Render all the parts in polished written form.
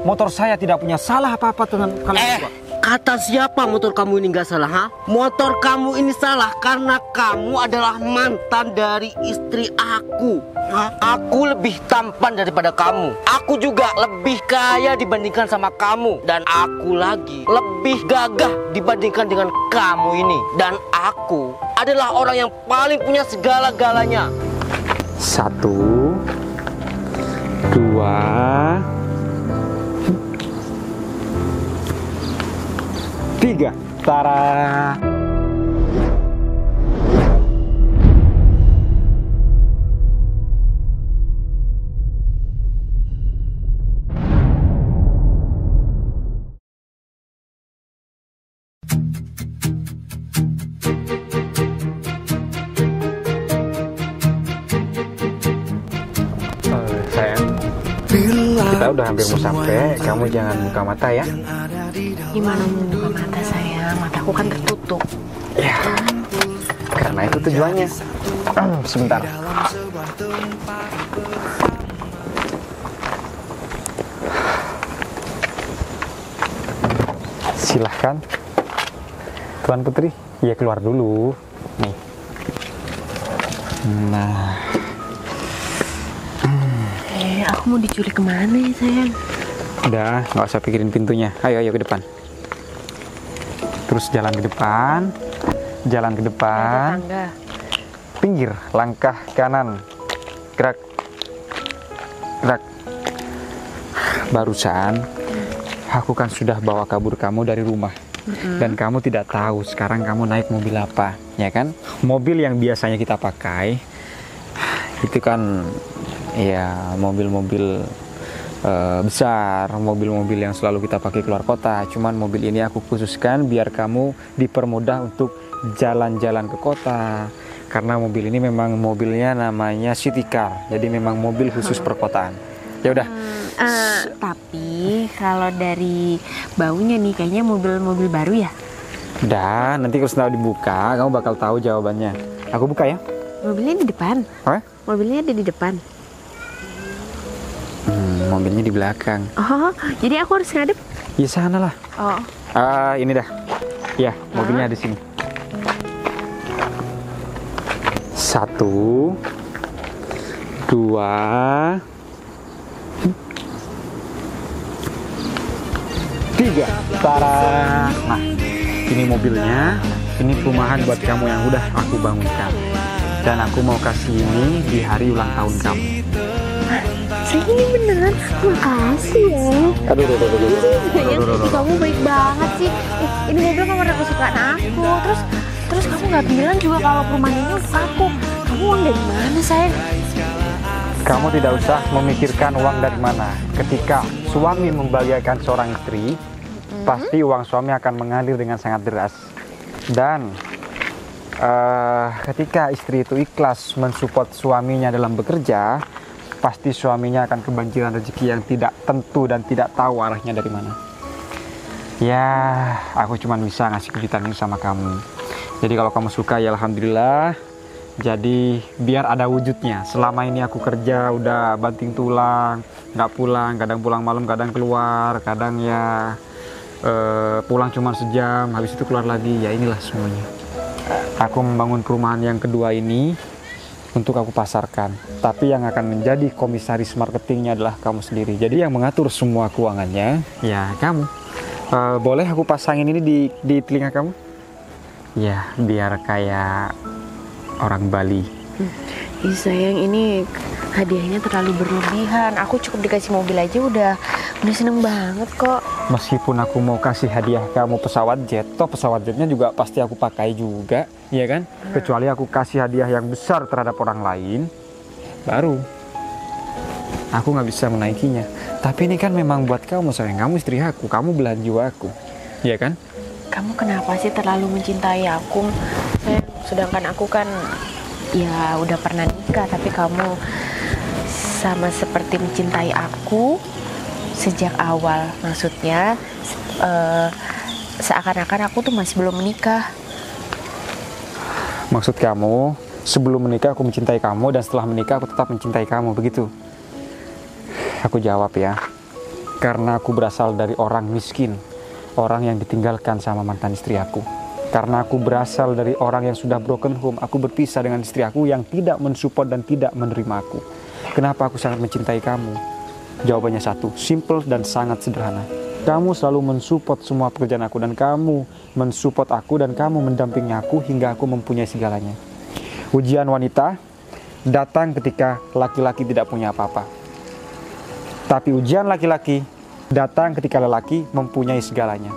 Motor saya tidak punya salah apa-apa dengan kalian berdua. Kata siapa motor kamu ini nggak salah, ha? Motor kamu ini salah karena kamu adalah mantan dari istri aku. Aku lebih tampan daripada kamu. Aku juga lebih kaya dibandingkan sama kamu. Dan aku lagi lebih gagah dibandingkan dengan kamu ini. Dan aku adalah orang yang paling punya segala-galanya. 1, 2, 3. Tara. Sayang, kita udah hampir mau sampai. Kamu jangan buka mata ya. Gimana mau buka mata sayang? Mataku kan tertutup. Ya, karena itu tujuannya. Sebentar. Silahkan, Tuan Putri. Ya keluar dulu. Nih. Nah. Aku mau diculik kemana ya sayang? Udah, nggak usah pikirin pintunya. Ayo ke depan. Terus jalan ke depan. Jalan ke depan. Tangga. Pinggir, langkah kanan. Gerak. Gerak. Barusan aku kan sudah bawa kabur kamu dari rumah. Dan kamu tidak tahu sekarang kamu naik mobil apa, ya kan? Mobil yang biasanya kita pakai itu kan ya mobil-mobil besar, mobil-mobil yang selalu kita pakai keluar kota. Cuman mobil ini aku khususkan biar kamu dipermudah untuk jalan-jalan ke kota. Karena mobil ini memang mobilnya namanya city car, jadi memang mobil khusus perkotaan. Ya udah. Tapi kalau dari baunya nih kayaknya mobil-mobil baru ya? Udah, nanti kalau sudah dibuka kamu bakal tahu jawabannya. Aku buka ya. Mobilnya di depan. Apa? Mobilnya ada di depan. Mobilnya di belakang. Oh, jadi aku harus ngadep? Ya sana lah. Oh. Ini dah. Ya, mobilnya di sini. 1, 2, 3. Tara. Nah, ini mobilnya. Ini perumahan buat kamu yang udah aku bangunkan. Dan aku mau kasih ini di hari ulang tahun kamu. Sayang ini beneran, makasih ya. Aduh. Sayang, kamu baik banget sih. Ini mobil nomor kesukaan aku. Terus kamu nggak bilang juga kalau perumahan ini untuk aku. Kamu uang dari mana sayang? Kamu tidak usah memikirkan uang dari mana. Ketika suami membahagiakan seorang istri, pasti uang suami akan mengalir dengan sangat deras. Dan ketika istri itu ikhlas mensupport suaminya dalam bekerja, pasti suaminya akan kebanjiran rezeki yang tidak tentu dan tidak tahu arahnya dari mana. Ya, aku cuma bisa ngasih kejutan ini sama kamu. Jadi kalau kamu suka ya alhamdulillah. Jadi biar ada wujudnya. Selama ini aku kerja udah banting tulang, nggak pulang, kadang pulang malam, kadang keluar, kadang ya pulang cuma sejam, habis itu keluar lagi. Ya inilah semuanya. Aku membangun perumahan yang kedua ini untuk aku pasarkan. Tapi yang akan menjadi komisaris marketingnya adalah kamu sendiri. Jadi yang mengatur semua keuangannya ya kamu. Boleh aku pasangin ini di telinga kamu? Ya biar kayak orang Bali. Ih sayang, ini hadiahnya terlalu berlebihan. Aku cukup dikasih mobil aja udah seneng banget kok. Meskipun aku mau kasih hadiah kamu pesawat jet, toh pesawat jetnya juga pasti aku pakai juga, ya kan? Kecuali aku kasih hadiah yang besar terhadap orang lain, baru aku nggak bisa menaikinya. Tapi ini kan memang buat kamu sayang, kamu istri aku, kamu belahan jiwa aku, ya kan? Kamu kenapa sih terlalu mencintai aku? Sayang, sedangkan aku kan ya udah pernah nikah, tapi kamu sama seperti mencintai aku sejak awal. Maksudnya seakan-akan aku tuh masih belum menikah. Maksud kamu sebelum menikah aku mencintai kamu dan setelah menikah aku tetap mencintai kamu, begitu? Aku jawab ya. Karena aku berasal dari orang miskin, orang yang ditinggalkan sama mantan istri aku. Karena aku berasal dari orang yang sudah broken home, aku berpisah dengan istri aku yang tidak mensupport dan tidak menerima aku. Kenapa aku sangat mencintai kamu? Jawabannya satu, simple dan sangat sederhana. Kamu selalu mensupport semua pekerjaan aku, dan kamu mensupport aku, dan kamu mendampingi aku hingga aku mempunyai segalanya. Ujian wanita datang ketika laki-laki tidak punya apa-apa. Tapi ujian laki-laki datang ketika lelaki mempunyai segalanya.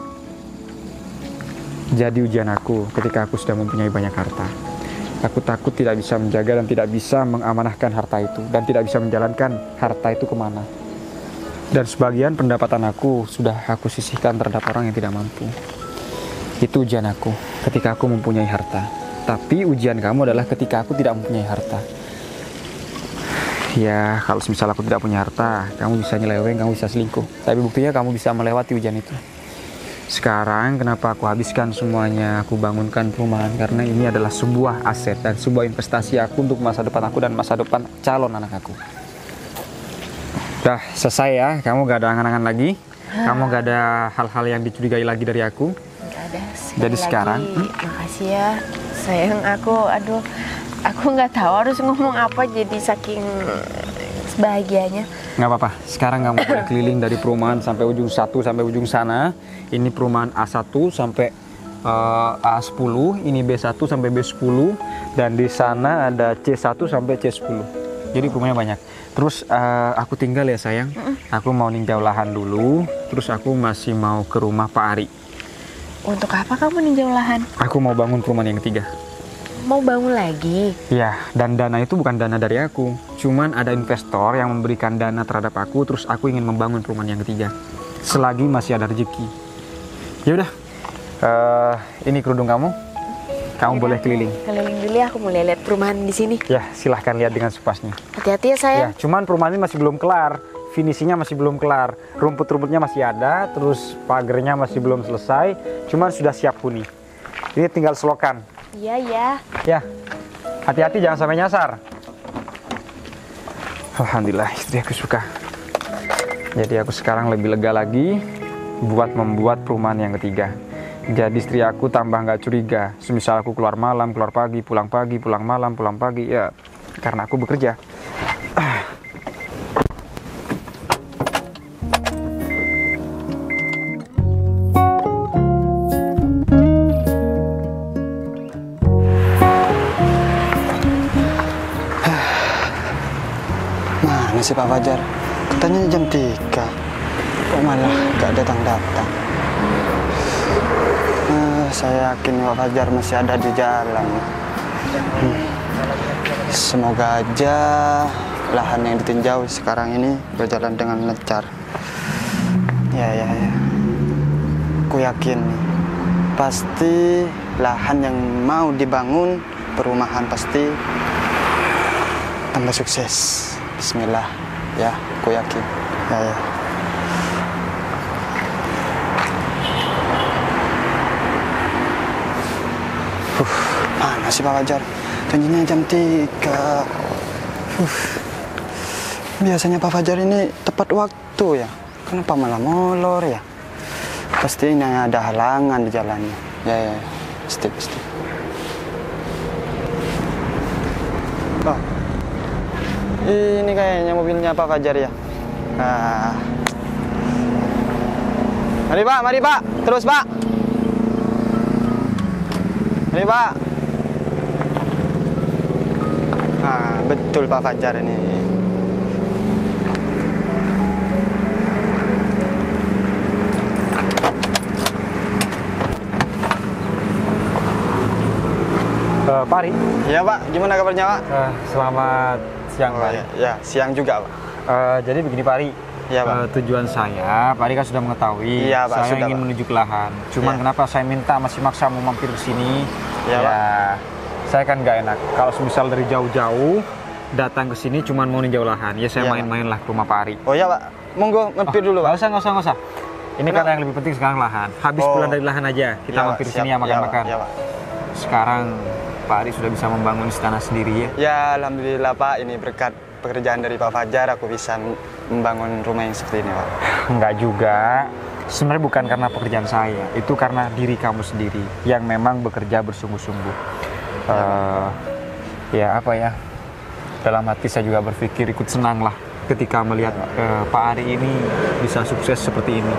Jadi ujian aku ketika aku sudah mempunyai banyak harta. Aku takut tidak bisa menjaga dan tidak bisa mengamanahkan harta itu, dan tidak bisa menjalankan harta itu kemana. Dan sebagian pendapatan aku sudah aku sisihkan terhadap orang yang tidak mampu. Itu ujian aku ketika aku mempunyai harta. Tapi ujian kamu adalah ketika aku tidak mempunyai harta. Ya, kalau misal aku tidak punya harta, kamu bisa nyeleweng, kamu bisa selingkuh. Tapi buktinya kamu bisa melewati ujian itu. Sekarang kenapa aku habiskan semuanya, aku bangunkan perumahan, karena ini adalah sebuah aset dan sebuah investasi aku untuk masa depan aku dan masa depan calon anak aku. Udah selesai ya, kamu gak ada angan-angan lagi, kamu gak ada hal-hal yang dicurigai lagi dari aku. Gak ada. Jadi sekarang, makasih ya sayang, aku nggak tahu harus ngomong apa, jadi saking bahagianya. nggak apa-apa, sekarang kamu boleh keliling dari perumahan sampai ujung satu sampai ujung sana. Ini perumahan A1 sampai A10, ini B1 sampai B10, dan di sana ada C1 sampai C10. Jadi perumahannya banyak. Terus aku tinggal ya sayang, aku mau ninjau lahan dulu, terus aku masih mau ke rumah Pak Ari. Untuk apa kamu ninjau lahan? Aku mau bangun perumahan yang ketiga. Mau bangun lagi? Ya, dan dana itu bukan dana dari aku. Cuman ada investor yang memberikan dana terhadap aku, terus aku ingin membangun perumahan yang ketiga. Selagi masih ada rezeki. Ya udah, ini kerudung kamu. Kamu boleh keliling. Keliling dulu ya, aku mau lihat perumahan di sini. Ya, silahkan lihat dengan sepuasnya. Hati-hati ya sayang. Ya, cuman perumahan ini masih belum kelar. Finishingnya masih belum kelar. Rumput-rumputnya masih ada, terus pagernya masih belum selesai. Cuman sudah siap huni. Ini tinggal selokan. Iya, ya. Ya, hati-hati jangan sampai nyasar. Alhamdulillah, istri aku suka. Jadi aku sekarang lebih lega lagi buat membuat perumahan yang ketiga. Jadi istri aku tambah nggak curiga. Semisal aku keluar malam, keluar pagi, pulang malam, pulang pagi. Ya, karena aku bekerja. Mana sih Pak Fajar? Katanya jam 3. Kok malah gak datang-datang? Saya yakin Pak Fajar masih ada di jalan. Semoga aja lahan yang ditinjau sekarang ini berjalan dengan lancar. Ya. Aku yakin pasti lahan yang mau dibangun, perumahan pasti tambah sukses. Bismillah, ya, aku yakin. Ya. Mana sih Pak Fajar? Janjinya jam 3. Biasanya Pak Fajar ini tepat waktu ya. Kenapa malah molor ya? Pasti ini ada halangan di jalannya. Ya. Pasti. Oh. Ini kayaknya mobilnya Pak Fajar ya. Mari Pak, terus Pak. Mari Pak. Betul Pak Fajar ini. Pak Ari. Ya Pak, gimana kabarnya Pak? Selamat siang Pak Ari. Ya, siang juga Pak. Jadi begini Pak Ari. Ya, Pak. Tujuan saya, Pak Ari kan sudah mengetahui. Iya, Pak, saya sudah, ingin Pak. menuju ke lahan. Cuman Ya. kenapa saya minta masih maksa mau mampir ke sini? Ya, Pak. Saya kan nggak enak. Kalau misal dari jauh-jauh datang ke sini cuman mau ninjau lahan, ya saya Ya, main-main lah ke rumah Pak Ari. Oh ya Pak, monggo mampir dulu Pak. Nggak usah. Ini kan yang lebih penting sekarang lahan. Habis Oh. pulang dari lahan aja, kita Ya, mampir Pak, ke sini siap. ya makan-makan. Ya Pak. Sekarang Pak Ari sudah bisa membangun istana sendiri ya. Ya, alhamdulillah Pak, ini berkat pekerjaan dari Pak Fajar aku bisa membangun rumah yang seperti ini, Pak. Enggak juga. Sebenarnya bukan karena pekerjaan saya, itu karena diri kamu sendiri yang memang bekerja bersungguh-sungguh. Ya apa ya, dalam hati saya juga berpikir ikut senang lah ketika melihat Pak Ari ini bisa sukses seperti ini.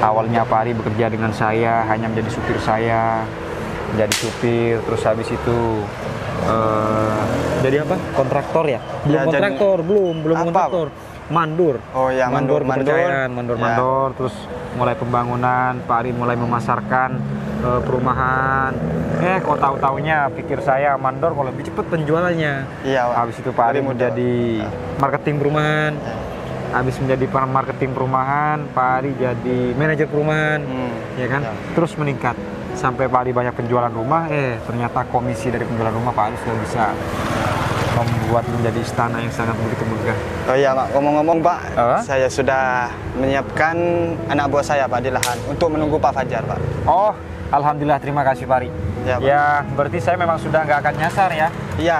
Awalnya Pak Ari bekerja dengan saya, hanya menjadi supir saya, menjadi supir, terus habis itu jadi apa? Kontraktor ya? Belum Ya, kontraktor, belum apa, kontraktor. Mandor. Oh ya, mandor. kepercayaan, Ya. terus mulai pembangunan, Pak Ari mulai memasarkan perumahan. Kok tahu-taunya pikir saya mandor kalau lebih cepat penjualannya. Iya, Pak. Habis itu Pak Ari Lebih mudah, menjadi marketing perumahan. Habis menjadi marketing perumahan, Pak Ari jadi manajer perumahan, ya kan? Ya. Terus meningkat sampai Pak Ari banyak penjualan rumah. Ternyata komisi dari penjualan rumah Pak Ari sudah bisa membuat menjadi istana yang sangat begitu megah. Oh iya, Pak. Ngomong-ngomong, Pak, Apa? saya sudah menyiapkan anak buah saya, Pak, di lahan untuk menunggu Pak Fajar, Pak. Oh, alhamdulillah, terima kasih Pak Ari. Ya, Pak. Ya, berarti saya memang sudah nggak akan nyasar ya. Iya.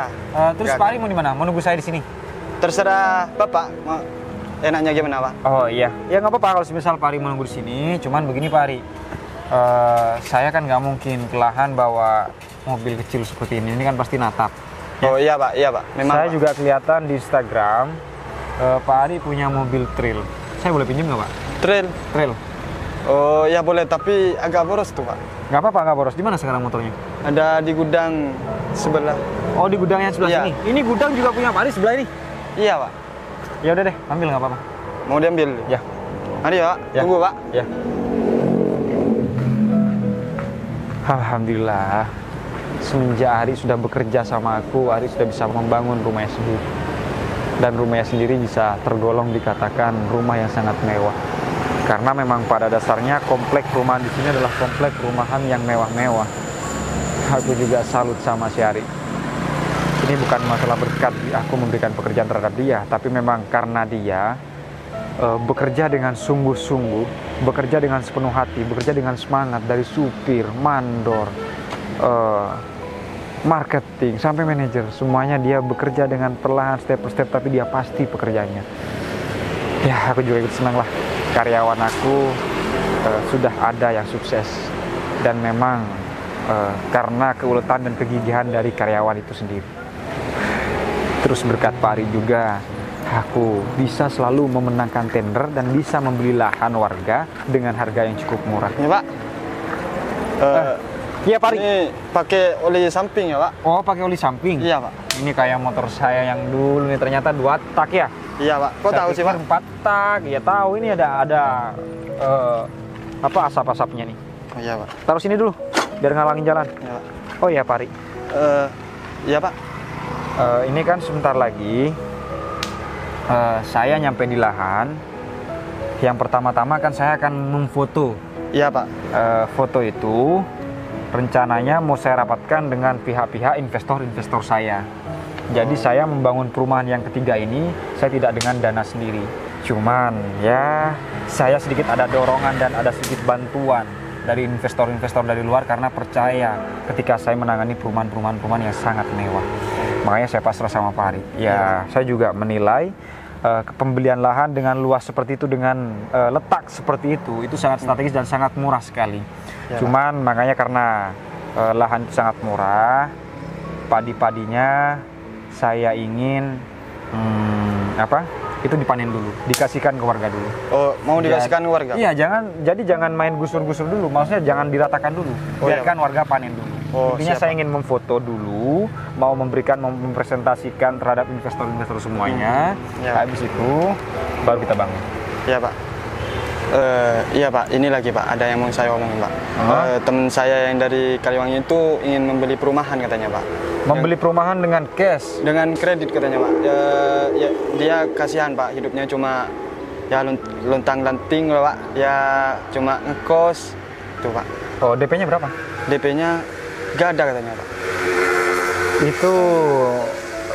Terus Nggak Pak Ari mau di mana? Mau nunggu saya di sini? Terserah Bapak, mau enaknya gimana, Pak? Oh iya, ya nggak apa-apa kalau misal Pak Ari mau nunggu di sini. Cuman begini Pak Ari, saya kan nggak mungkin ke lahan bawa mobil kecil seperti ini. Ini kan pasti natap. Oh iya, Pak. Iya, Pak. Memang, Saya Pak. juga kelihatan di Instagram Pak Ari punya mobil trail. Saya boleh pinjam nggak Pak? Trail. Trail. Oh ya boleh, tapi agak boros tuh, Pak. Nggak apa-apa, nggak boros. Di mana sekarang motornya? Ada di gudang sebelah. Oh, di gudangnya sebelah Iya. sini. Ini gudang juga punya Pak Ari sebelah ini. Iya, Pak. Ya udah deh, ambil nggak apa-apa. Mau diambil? Ya. Mari, Pak. Ya. Tunggu, Pak. Ya. Alhamdulillah, semenjak Ari sudah bekerja sama aku, Ari sudah bisa membangun rumahnya sendiri. Dan rumahnya sendiri bisa tergolong dikatakan rumah yang sangat mewah. Karena memang pada dasarnya komplek perumahan di sini adalah komplek perumahan yang mewah-mewah. Aku juga salut sama si Ari. Ini bukan masalah berkat aku memberikan pekerjaan terhadap dia, tapi memang karena dia bekerja dengan sungguh-sungguh, bekerja dengan sepenuh hati, bekerja dengan semangat dari supir, mandor, marketing, sampai manajer. Semuanya dia bekerja dengan perlahan, step per step, tapi dia pasti pekerjaannya. Ya, aku juga ikut senang lah. Karyawan aku sudah ada yang sukses. Dan memang karena keuletan dan kegigihan dari karyawan itu sendiri. Terus berkat Pak Ari juga, aku bisa selalu memenangkan tender dan bisa membeli lahan warga dengan harga yang cukup murah. Ini, Pak. Iya Pak Ari. Ini pakai oli samping ya, Pak? Oh, pakai oli samping. Iya, Pak. Ini kayak motor saya yang dulu nih, ternyata 2 tak ya. Iya, Pak. Kok tahu sih, Pak? 4 tak. Ya tahu, ini ada apa asap-asapnya nih. Oh iya, Pak. Taruh sini dulu biar ngalangin jalan. Iya, Pak. Oh iya Pak Ari. Iya, Pak. Ini kan sebentar lagi saya nyampe di lahan. Yang pertama-tama kan saya akan memfoto. Iya, Pak. Foto itu rencananya mau saya rapatkan dengan pihak-pihak investor-investor saya. Jadi saya membangun perumahan yang ketiga ini, saya tidak dengan dana sendiri. Cuman ya saya sedikit ada dorongan dan ada sedikit bantuan dari investor-investor dari luar karena percaya ketika saya menangani perumahan-perumahan yang sangat mewah. Makanya saya pasrah sama Pak Ari. Ya, saya juga menilai pembelian lahan dengan luas seperti itu, dengan letak seperti itu sangat strategis dan sangat murah sekali. Ya, Cuman makanya karena lahan itu sangat murah, padi-padinya saya ingin itu dipanen dulu, dikasihkan ke warga dulu. Oh, mau dikasihkan ke warga? Iya, jangan main gusur-gusur dulu. Maksudnya jangan diratakan dulu. Oh, Biarkan warga panen dulu. Oh, Intinya siap, saya ingin memfoto dulu, mau mempresentasikan terhadap investor-investor semuanya. Ya. Habis itu baru kita bangun. Iya, Pak. Iya, Pak. Ini lagi, Pak. Ada yang mau saya omongin, Pak. Teman saya yang dari Kaliwangi itu ingin membeli perumahan katanya, Pak. Membeli perumahan dengan cash. Dengan kredit katanya, Pak. Ya, dia kasihan, Pak. Hidupnya cuma ya lontang-lanting loh, Pak. Ya cuma ngekos. Tuh, Pak. Oh, DP-nya berapa? DP-nya gak ada katanya, Pak. Itu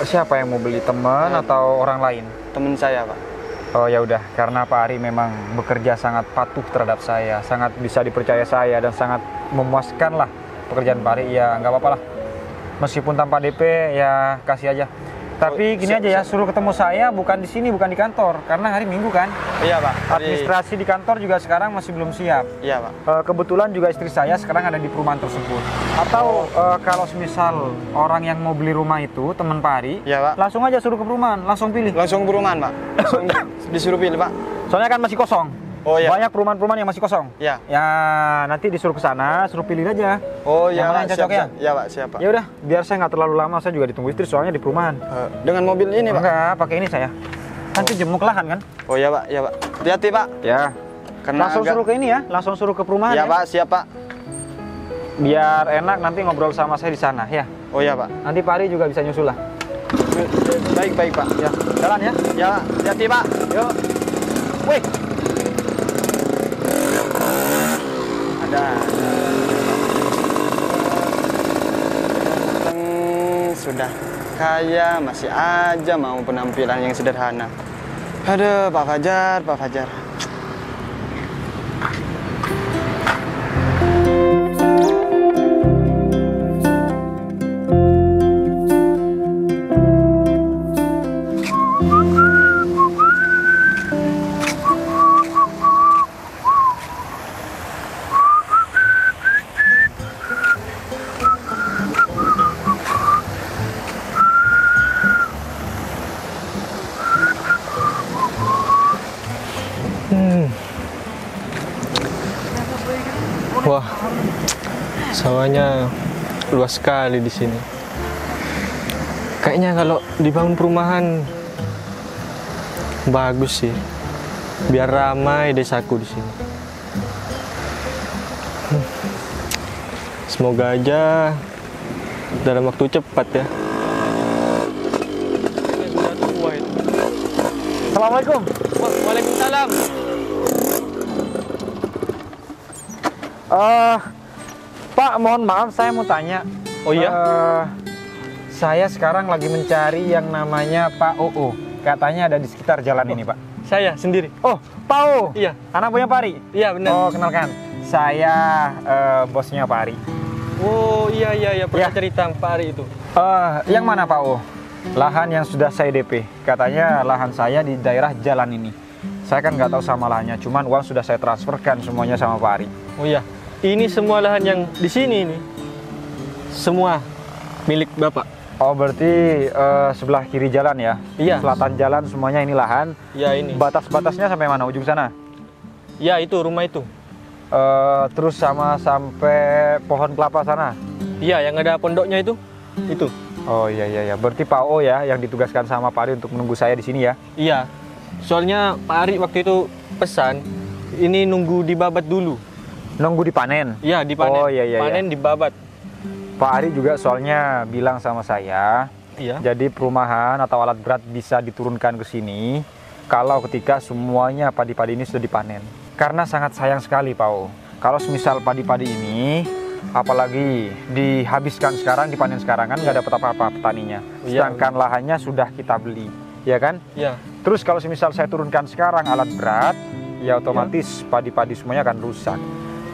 siapa yang mau beli, teman atau orang lain? Temen saya, Pak. Oh ya udah, karena Pak Ari memang bekerja sangat patuh terhadap saya, sangat bisa dipercaya saya dan sangat memuaskan lah pekerjaan Pak Ari. Ya nggak apa-apa lah, meskipun tanpa DP ya kasih aja. Tapi gini aja ya, suruh ketemu saya bukan di sini, bukan di kantor, karena hari Minggu kan. Iya Pak. Administrasi di kantor juga sekarang masih belum siap. Iya Pak. Kebetulan juga istri saya sekarang ada di perumahan tersebut. Atau kalau misal orang yang mau beli rumah itu teman Pak Ari, Iya Pak. langsung aja suruh ke perumahan, langsung pilih. Langsung perumahan Pak. Langsung disuruh pilih Pak. Soalnya kan masih kosong. Oh iya. Banyak perumahan-perumahan yang masih kosong. Iya. Ya nanti disuruh ke sana, suruh pilih aja. Oh Yang iya mana Pak. yang cocok ya? Iya Pak, siap Pak. Ya udah, biar saya nggak terlalu lama, saya juga ditunggu istri soalnya di perumahan. Dengan mobil ini Pak. Enggak, pakai ini saya. Nanti jemuk lahan kan? Oh iya Pak, iya Pak. Hati-hati Pak. Ya. Karena Langsung suruh ke ini ya, langsung suruh ke perumahan Iya ya. Pak, siap Pak. Biar enak nanti ngobrol sama saya di sana ya. Oh iya Pak. Nanti Pak Ari juga bisa nyusul lah. Baik Pak. Ya, jalan ya. Ya Pak, hati-hati Pak. Yuk. Wih. Ada. Sudah kaya masih aja mau penampilan yang sederhana. Aduh, Pak Fajar, Pak Fajar. Wah, sawahnya luas sekali di sini. Kayaknya kalau dibangun perumahan bagus sih, biar ramai desaku di sini. Semoga aja dalam waktu cepat ya. Assalamualaikum. Waalaikumsalam. Pak, mohon maaf, saya mau tanya. Oh iya? Saya sekarang lagi mencari yang namanya Pak Oo. Katanya ada di sekitar jalan ini, Pak. Saya sendiri. Oh, Pak Oo. Iya. Anak punya Pak Ari? Iya benar. Oh, kenalkan. Saya bosnya Pak Ari. Oh iya pernah Ya. cerita Pak Ari itu. Yang mana Pak Oo? Lahan yang sudah saya DP. Katanya lahan saya di daerah jalan ini. Saya kan nggak tahu sama lahannya, cuman uang sudah saya transferkan semuanya sama Pak Ari. Oh iya, ini semua lahan yang di sini ini semua milik Bapak. Oh, berarti sebelah kiri jalan ya? Iya. Selatan jalan semuanya ini lahan. Ya ini. Batas-batasnya sampai mana? Ujung sana? Ya itu rumah itu. Terus sama sampai pohon kelapa sana? Iya, yang ada pondoknya itu. Itu. Oh iya. Berarti Pak O ya yang ditugaskan sama Pak Ari untuk menunggu saya di sini ya? Iya. Soalnya Pak Ari waktu itu pesan ini nunggu dibabat dulu. Nunggu dipanen? Iya, dipanen. Oh iya. Panen dibabat. Pak Ari juga soalnya bilang sama saya, Iya. jadi perumahan atau alat berat bisa diturunkan ke sini kalau ketika semuanya padi-padi ini sudah dipanen. Karena sangat sayang sekali Pak O. Kalau semisal padi-padi ini apalagi dihabiskan sekarang, dipanen sekarang kan nggak dapat apa-apa petaninya. Iya. Sedangkan lahannya sudah kita beli, ya kan? Iya. Terus kalau semisal saya turunkan sekarang alat berat, ya otomatis padi-padi semuanya akan rusak.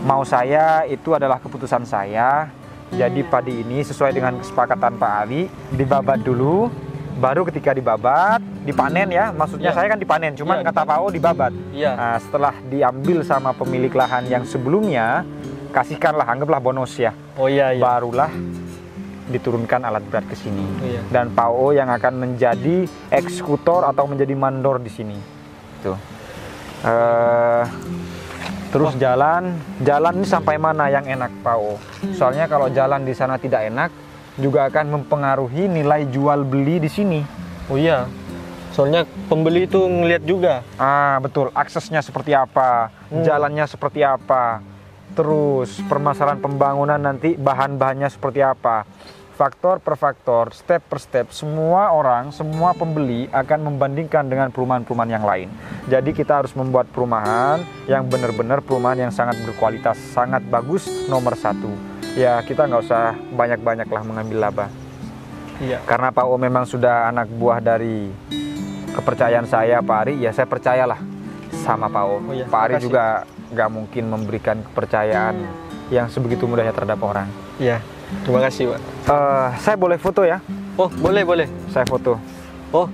Mau saya itu adalah keputusan saya. Jadi padi ini sesuai dengan kesepakatan Pak Ali dibabat dulu, baru ketika dibabat dipanen ya. Maksudnya Iya. saya kan dipanen, cuman Iya, kata Pak O dibabat. Iya. Nah, setelah diambil sama pemilik lahan yang sebelumnya, kasihkanlah, anggaplah bonus ya. Oh iya. Barulah diturunkan alat berat ke sini. Iya. Dan Pak O yang akan menjadi eksekutor atau menjadi mandor di sini. Tuh. Terus jalan ini sampai mana yang enak Pak O? Soalnya kalau jalan di sana tidak enak, juga akan mempengaruhi nilai jual beli di sini. Oh iya. Soalnya pembeli itu ngelihat juga. Betul, aksesnya seperti apa, jalannya seperti apa, terus permasalahan pembangunan nanti bahan-bahannya seperti apa. Faktor per faktor, step per step, semua orang, semua pembeli akan membandingkan dengan perumahan-perumahan yang lain. Jadi kita harus membuat perumahan yang benar-benar perumahan yang sangat berkualitas, sangat bagus, nomor satu. Ya kita nggak usah banyak-banyak lah mengambil laba. Iya. Karena Pak O memang sudah anak buah dari kepercayaan saya Pak Ari, ya saya percayalah sama Pak O. Oh iya, Pak Ari makasih. juga nggak mungkin memberikan kepercayaan yang sebegitu mudahnya terhadap orang. Iya. Terima kasih, Pak. Saya boleh foto ya? Oh, boleh. Saya foto. Oh,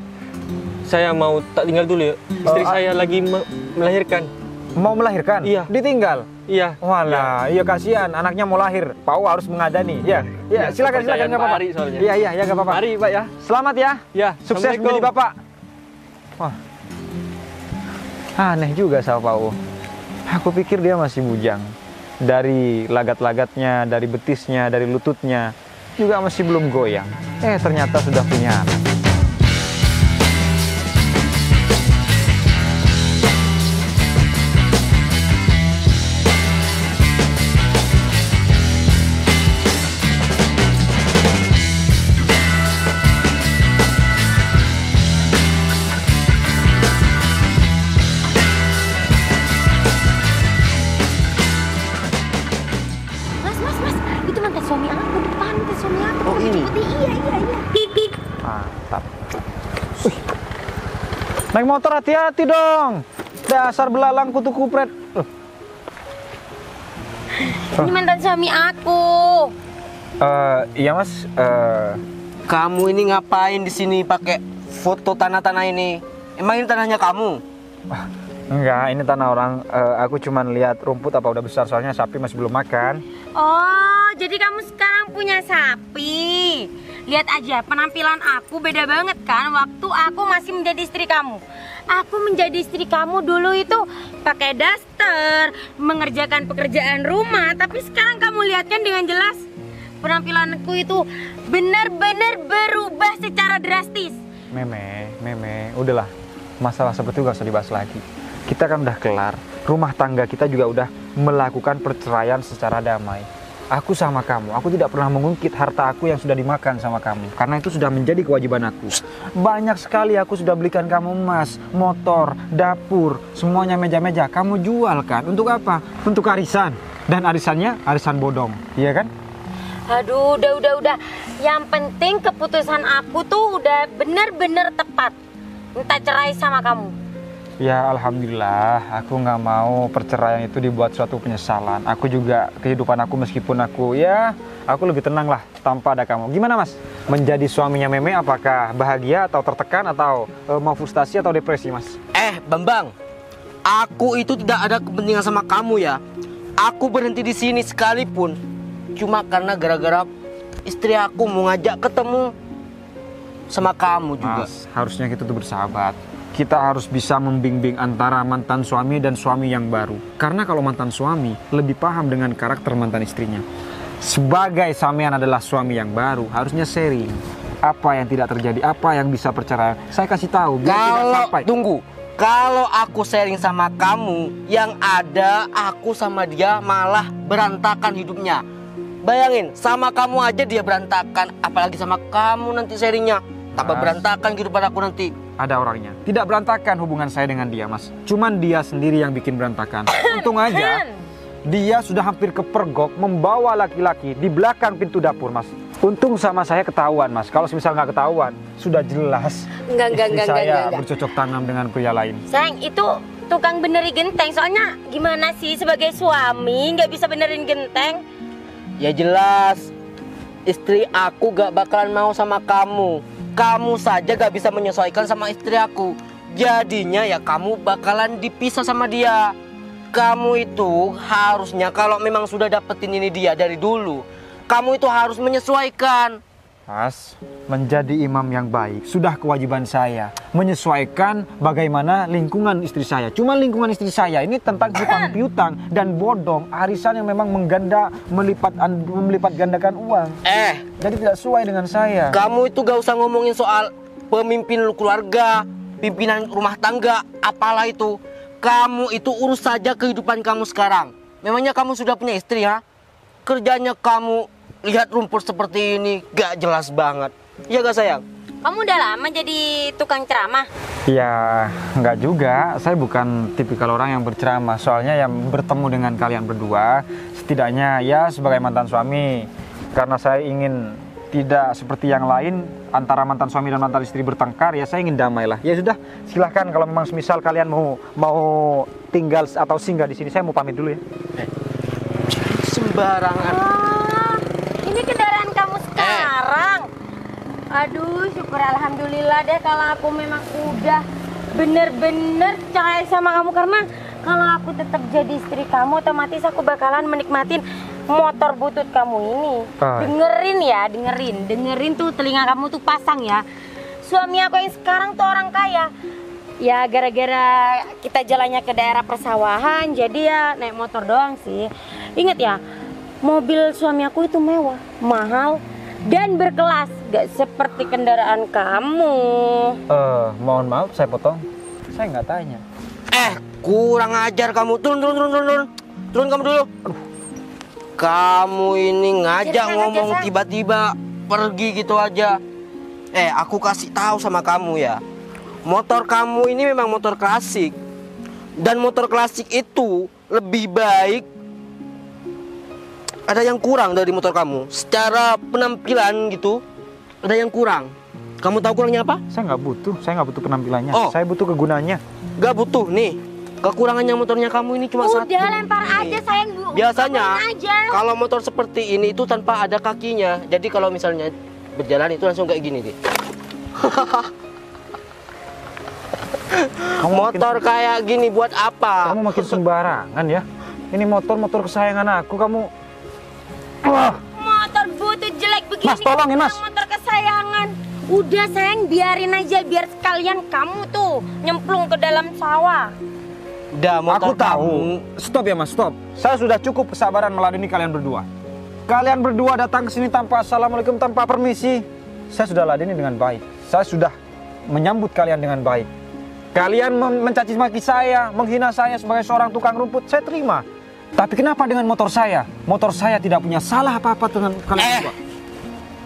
saya mau tak tinggal dulu ya. Istri saya lagi melahirkan. Mau melahirkan? Iya. Ditinggal? Iya. Walah, iya kasihan, anaknya mau lahir. Pau harus mengadani. Ya, ya, silakan kepercayaan nggak apa-apa. Pak Ari soalnya. Iya, nggak apa-apa. Mari, Pak ya. Selamat ya. Ya, Sukses Assalamualaikum. menjadi bapak. Wah, aneh juga sama Pau. Aku pikir dia masih bujang. Dari lagat-lagatnya, dari betisnya, dari lututnya, juga masih belum goyang. Ternyata sudah punya anak. Mas, itu mantan suami aku, depan mantan suami aku. Oh, ini? Iya. Mantap. Wih. Naik motor hati-hati dong. Dasar belalang kutu kupret. Ini mantan suami aku. Iya mas. Kamu ini ngapain di sini pakai foto tanah-tanah ini? Emang ini tanahnya kamu? Enggak, ini tanah orang. Aku cuman lihat rumput apa udah besar, soalnya sapi masih belum makan. Oh, jadi kamu sekarang punya sapi. Lihat aja, penampilan aku beda banget kan waktu aku masih menjadi istri kamu. Aku menjadi istri kamu dulu itu pakai daster, mengerjakan pekerjaan rumah, tapi sekarang kamu lihat kan dengan jelas penampilanku itu benar-benar berubah secara drastis. Meme, udahlah. Masalah seperti itu gak usah dibahas lagi. Kita kan udah kelar. Rumah tangga kita juga udah melakukan perceraian secara damai. Aku sama kamu, aku tidak pernah mengungkit harta aku yang sudah dimakan sama kamu. Karena itu sudah menjadi kewajiban aku. Banyak sekali aku sudah belikan kamu emas, motor, dapur, semuanya meja-meja. Kamu jual kan? Untuk apa? Untuk arisan. Dan arisannya arisan bodong, iya kan? Aduh, udah. Yang penting keputusan aku tuh udah benar-benar tepat. Minta cerai sama kamu. Ya alhamdulillah, aku nggak mau perceraian itu dibuat suatu penyesalan. Aku juga kehidupan aku meskipun aku lebih tenang lah tanpa ada kamu. Gimana mas? Menjadi suaminya Meme apakah bahagia atau tertekan atau mau frustasi atau depresi mas? Bambang, aku itu tidak ada kepentingan sama kamu ya. Aku berhenti di sini sekalipun cuma karena gara-gara istri aku mau ngajak ketemu sama kamu juga. Mas, harusnya kita tuh bersahabat. Kita harus bisa membimbing antara mantan suami dan suami yang baru. Karena kalau mantan suami lebih paham dengan karakter mantan istrinya. Sebagai sampean adalah suami yang baru, harusnya sharing. Apa yang tidak terjadi, apa yang bisa perceraian. Saya kasih tahu biar tidak sampai. Tunggu. Kalau aku sharing sama kamu, yang ada aku sama dia malah berantakan hidupnya. Bayangin, sama kamu aja dia berantakan, apalagi sama kamu nanti sharingnya. Tambah berantakan kehidupan aku nanti. Ada orangnya. Tidak berantakan hubungan saya dengan dia, mas. Cuman dia sendiri yang bikin berantakan. Untung aja dia sudah hampir kepergok membawa laki-laki di belakang pintu dapur, mas. Untung sama saya ketahuan, mas. Kalau misal nggak ketahuan, sudah jelas istri saya bercocok tanam dengan pria lain. Sayang, itu tukang benerin genteng. Soalnya gimana sih sebagai suami nggak bisa benerin genteng? Ya jelas, istri aku gak bakalan mau sama kamu. Kamu saja gak bisa menyesuaikan sama istri aku. Jadinya ya kamu bakalan dipisah sama dia. Kamu itu harusnya kalau memang sudah dapetin ini dia dari dulu, kamu itu harus menyesuaikan. Mas, menjadi imam yang baik sudah kewajiban saya menyesuaikan bagaimana lingkungan istri saya. Cuma lingkungan istri saya ini tentang hutang piutang dan bodong, arisan yang memang melipat gandakan uang. Jadi tidak sesuai dengan saya. Kamu itu gak usah ngomongin soal pemimpin keluarga, pimpinan rumah tangga, apalah itu. Kamu itu urus saja kehidupan kamu sekarang. Memangnya kamu sudah punya istri ya? Kerjanya kamu lihat rumput seperti ini gak jelas banget. Iya gak sayang? Kamu udah lama jadi tukang ceramah? Ya, enggak juga. Saya bukan tipikal orang yang berceramah. Soalnya yang bertemu dengan kalian berdua, setidaknya ya sebagai mantan suami. Karena saya ingin tidak seperti yang lain, antara mantan suami dan mantan istri bertengkar, ya saya ingin damai lah. Ya sudah, silahkan kalau memang misal kalian mau tinggal atau singgah di sini, saya mau pamit dulu ya. Sembarangan. Ini kendaraan kamu sekarang. Aduh, syukur alhamdulillah deh kalau aku memang udah bener-bener percaya sama kamu. Karena kalau aku tetap jadi istri kamu, otomatis aku bakalan menikmatin motor butut kamu ini. Dengerin ya, dengerin tuh telinga kamu tuh pasang ya. Suami aku yang sekarang tuh orang kaya. Ya gara-gara kita jalannya ke daerah persawahan, jadi ya naik motor doang sih. Ingat ya, mobil suami aku itu mewah, mahal, dan berkelas. Gak seperti kendaraan kamu. Mohon maaf saya potong. Saya nggak tanya. Kurang ajar kamu. Turun kamu dulu. Kamu ini ngajak ngomong tiba-tiba pergi gitu aja. Aku kasih tahu sama kamu ya. Motor kamu ini memang motor klasik. Dan motor klasik itu lebih baik. Ada yang kurang dari motor kamu. Secara penampilan gitu, ada yang kurang. Kamu tahu kurangnya apa? Saya nggak butuh penampilannya. Saya butuh kegunaannya. Gak butuh nih. Kekurangannya motornya kamu ini cuma satu. Udah lempar aja sayang Bu. Biasanya aja. kalau motor seperti ini itu tanpa ada kakinya. Jadi kalau misalnya berjalan itu langsung kayak gini deh. Motor kayak gini buat apa? Kamu makin sembarangan ya. Ini motor kesayangan aku. Kamu Motor butut jelek begini. Mas, tolongin, Mas. Motor kesayangan. Udah sayang, biarin aja biar sekalian kamu tuh nyemplung ke dalam sawah. Udah, motor aku tahu. Stop ya Mas, stop. Saya sudah cukup kesabaran meladeni kalian berdua. Kalian berdua datang ke sini tanpa assalamualaikum, tanpa permisi. Saya sudah ladeni dengan baik. Saya sudah menyambut kalian dengan baik. Kalian mencaci maki saya, menghina saya sebagai seorang tukang rumput, saya terima. Tapi kenapa dengan motor saya? Motor saya tidak punya salah apa-apa dengan kalian berdua.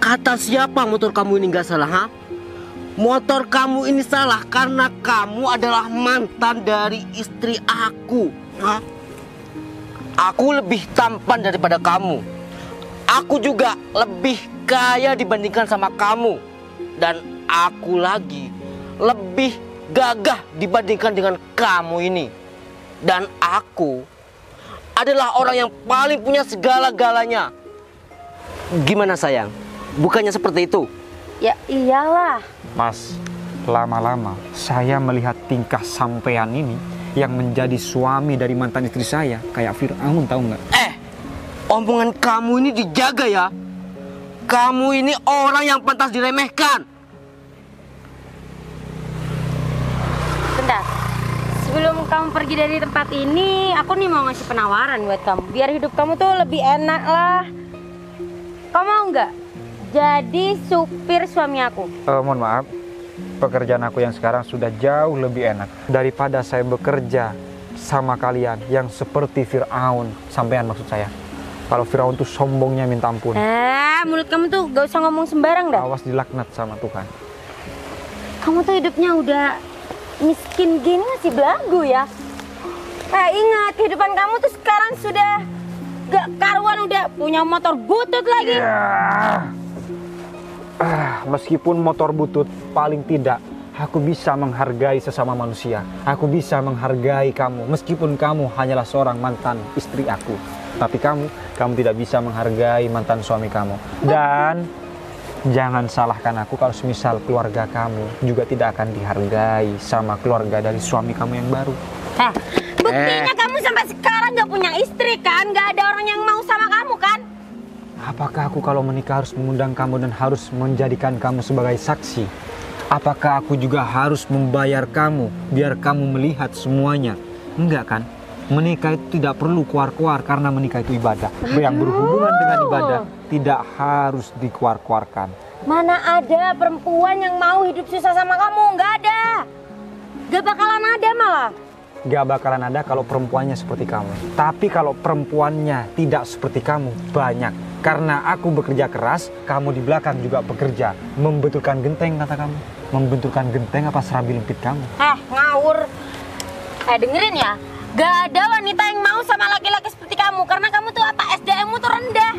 Kata siapa motor kamu ini nggak salah, ha? Motor kamu ini salah karena kamu adalah mantan dari istri aku, ha? Aku lebih tampan daripada kamu. Aku juga lebih kaya dibandingkan sama kamu. Dan aku lagi lebih gagah dibandingkan dengan kamu ini. Dan aku adalah orang yang paling punya segala-galanya. Gimana sayang? Bukannya seperti itu? Ya iyalah. Mas, lama-lama saya melihat tingkah sampean ini yang menjadi suami dari mantan istri saya kayak Fir'aun, tahu nggak? Omongan kamu ini dijaga ya. Kamu ini orang yang pantas diremehkan. Bentar. Sebelum kamu pergi dari tempat ini, aku nih mau ngasih penawaran buat kamu. Biar hidup kamu tuh lebih enak lah. Kamu mau nggak jadi supir suami aku? Mohon maaf, pekerjaan aku yang sekarang sudah jauh lebih enak daripada saya bekerja sama kalian yang seperti Fir'aun. Sampean maksud saya. Kalau Fir'aun tuh sombongnya minta ampun. Mulut kamu tuh gak usah ngomong sembarang dah. Awas dilaknat sama Tuhan. Kamu tuh hidupnya udah miskin gini masih belagu ya. Ingat, kehidupan kamu tuh sekarang sudah gak karuan, udah punya motor butut lagi. Meskipun motor butut, paling tidak aku bisa menghargai sesama manusia. Aku bisa menghargai kamu meskipun kamu hanyalah seorang mantan istri aku. Tapi kamu tidak bisa menghargai mantan suami kamu. Dan jangan salahkan aku kalau semisal keluarga kamu juga tidak akan dihargai sama keluarga dari suami kamu yang baru. Buktinya kamu sampai sekarang gak punya istri kan? Gak ada orang yang mau sama kamu kan? Apakah aku kalau menikah harus mengundang kamu dan harus menjadikan kamu sebagai saksi? Apakah aku juga harus membayar kamu biar kamu melihat semuanya? Enggak kan? Menikah itu tidak perlu kuar-kuar karena menikah itu ibadah. Yang berhubungan dengan ibadah tidak harus dikuar-kuarkan. Mana ada perempuan yang mau hidup susah sama kamu? Nggak ada. Gak bakalan ada malah. Gak bakalan ada kalau perempuannya seperti kamu. Tapi kalau perempuannya tidak seperti kamu, banyak. Karena aku bekerja keras, kamu di belakang juga bekerja. Membetulkan genteng kata kamu. Membetulkan genteng apa serabi lempit kamu? Ngawur. Dengerin ya. Gak ada wanita yang mau sama laki-laki seperti kamu. Karena kamu tuh apa, SDM-mu tuh rendah.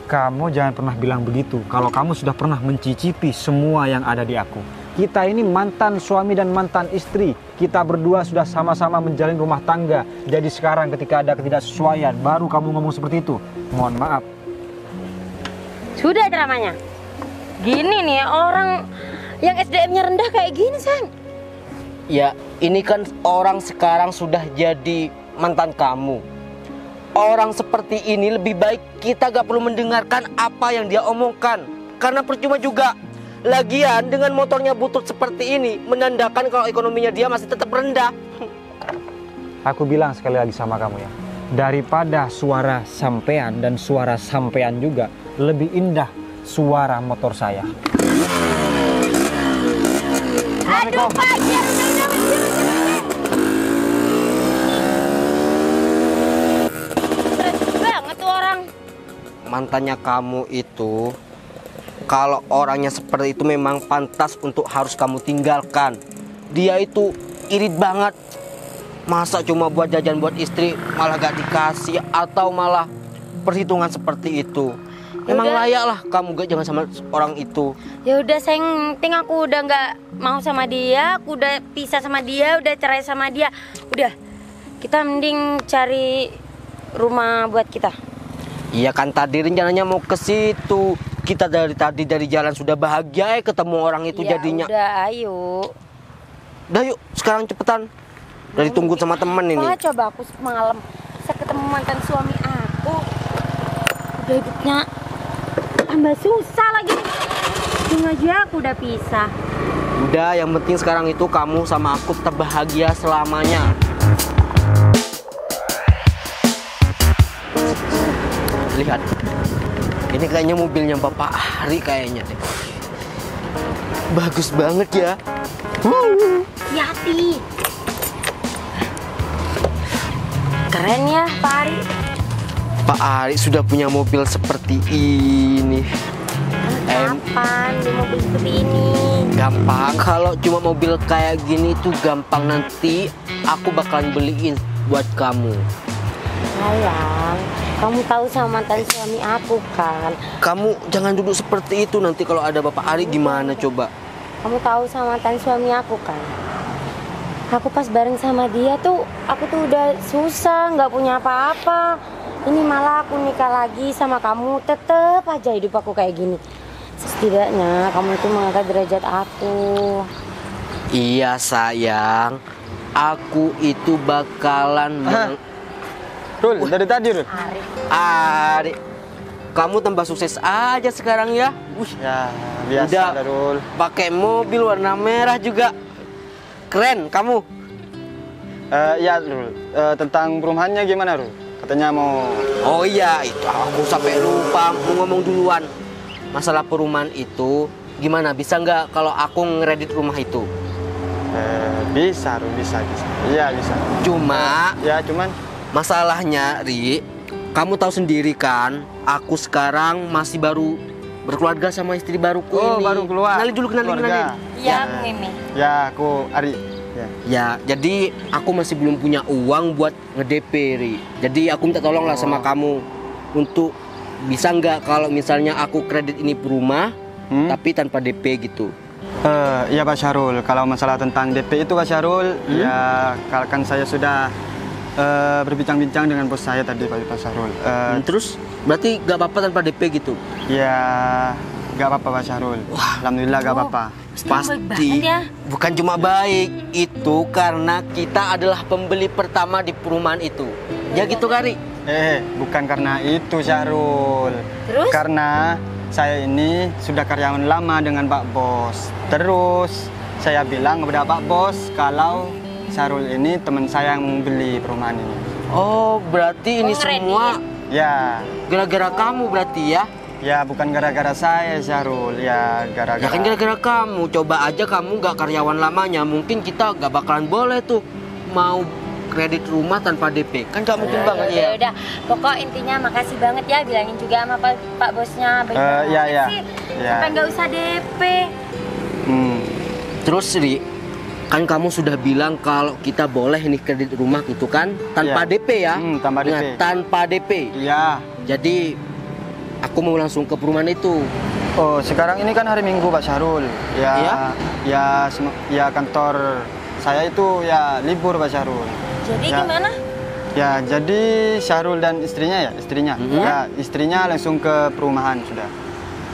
Kamu jangan pernah bilang begitu. Kalau kamu sudah pernah mencicipi semua yang ada di aku. Kita ini mantan suami dan mantan istri. Kita berdua sudah sama-sama menjalin rumah tangga. Jadi sekarang ketika ada ketidaksesuaian, baru kamu ngomong seperti itu. Mohon maaf. Sudah ceramahnya. gini nih orang yang SDM-nya rendah kayak gini, Sang. Ya, ini kan orang sekarang sudah jadi mantan kamu. Orang seperti ini lebih baik kita gak perlu mendengarkan apa yang dia omongkan. Karena percuma juga. Lagian dengan motornya butut seperti ini menandakan kalau ekonominya dia masih tetap rendah. Aku bilang sekali lagi sama kamu ya, daripada suara sampean dan suara sampean juga, lebih indah suara motor saya. Aduh, Pak, ya, udah, stres banget tuh orang. Mantannya kamu itu, kalau orangnya seperti itu memang pantas untuk harus kamu tinggalkan. Dia itu irit banget. Masa cuma buat jajan buat istri malah gak dikasih, atau malah perhitungan seperti itu. Memang Udah. layak lah kamu gak jangan sama orang itu. Ya udah, Sayang, penting aku udah nggak mau sama dia, aku udah pisah sama dia, udah cerai sama dia. Udah, kita mending cari rumah buat kita. Iya kan tadi rencananya mau ke situ. Kita dari tadi dari jalan sudah bahagia ketemu orang itu Ya jadinya. udah, ayo. Udah yuk sekarang cepetan. Udah ditunggu sama temen ini. Wah, coba aku semalam bisa ketemu mantan suami aku. Udah hidupnya tambah susah lagi. Untung aja aku udah pisah. Udah, yang penting sekarang itu kamu sama aku tetap bahagia selamanya. Lihat, ini kayaknya mobilnya Bapak Hari kayaknya deh. Bagus banget ya. Hati-hati. Keren ya, Pak Ari. Pak Ari sudah punya mobil seperti ini. Kapan di mobil seperti ini? Gampang, kalau cuma mobil kayak gini itu gampang. Nanti aku bakalan beliin buat kamu. Sayang, kamu tahu sama mantan suami aku kan? Kamu jangan duduk seperti itu, nanti kalau ada Bapak Ari gimana coba? Kamu tahu sama mantan suami aku kan? Aku pas bareng sama dia tuh, aku tuh udah susah, nggak punya apa-apa. Ini malah aku nikah lagi sama kamu, tetep aja hidup aku kayak gini. Setidaknya kamu itu mengangkat derajat aku. Iya sayang, aku itu bakalan Rul, dari tadi Rul. Ari, kamu tambah sukses aja sekarang ya. Ya, biasa Udah. dah, Rul. Pakai mobil warna merah juga. Keren kamu. Ya Rul, tentang perumahannya gimana Rul? Katanya mau... Oh iya, itu aku sampai lupa mau ngomong duluan. Masalah perumahan itu gimana? Bisa nggak kalau aku ngeredit rumah itu? Bisa Rul, bisa. Iya bisa. Cuma Ya cuman... masalahnya, Ri, kamu tahu sendiri kan, aku sekarang masih baru berkeluarga sama istri baruku Oh, ini. baru keluar. Kenalin dulu, kenalin. Keluarga. Ya, Mimi. Ya, aku Ari. Ya. Ya, jadi aku masih belum punya uang buat nge-DP, Ri. Jadi aku minta tolong lah sama kamu untuk bisa nggak kalau misalnya aku kredit ini rumah, tapi tanpa DP gitu. Iya Pak Syarul, kalau masalah tentang DP itu Pak Syarul, ya kalau kan saya sudah berbincang-bincang dengan bos saya tadi Pak Syarul. Terus berarti nggak apa-apa tanpa DP gitu? Ya nggak apa-apa Pak Syarul. Alhamdulillah nggak apa-apa. Pasti ya. bukan cuma baik, itu karena kita adalah pembeli pertama di perumahan itu. Ya gitu Kari. Bukan karena itu Syarul. Terus? Karena saya ini sudah karyawan lama dengan Pak Bos. Terus saya bilang kepada Pak Bos kalau Syarul ini teman saya yang beli perumahan ini. Oh, berarti ini semua Ya, gara-gara kamu berarti ya? ya bukan gara-gara saya Syarul. Ya Ya kan gara-gara. gara-gara kamu. Coba aja kamu nggak karyawan lamanya, mungkin kita nggak bakalan boleh tuh mau kredit rumah tanpa DP. Kan nggak mungkin banget ya. Udah, pokok intinya makasih banget ya, bilangin juga sama Pak Bosnya. Baik banget ya. sih. Ya. Sampai nggak usah DP. Terus Ri, kan kamu sudah bilang kalau kita boleh nih kredit rumah gitu kan tanpa Iya. DP ya? Tanpa DP. Nah, tanpa DP. Ya. Jadi aku mau langsung ke perumahan itu. Oh, sekarang ini kan hari Minggu Pak Syarul. Ya, Iya? ya kantor saya itu ya libur Pak Syarul. Jadi Ya. gimana? Ya, jadi Syarul dan istrinya. Ya, istrinya langsung ke perumahan sudah.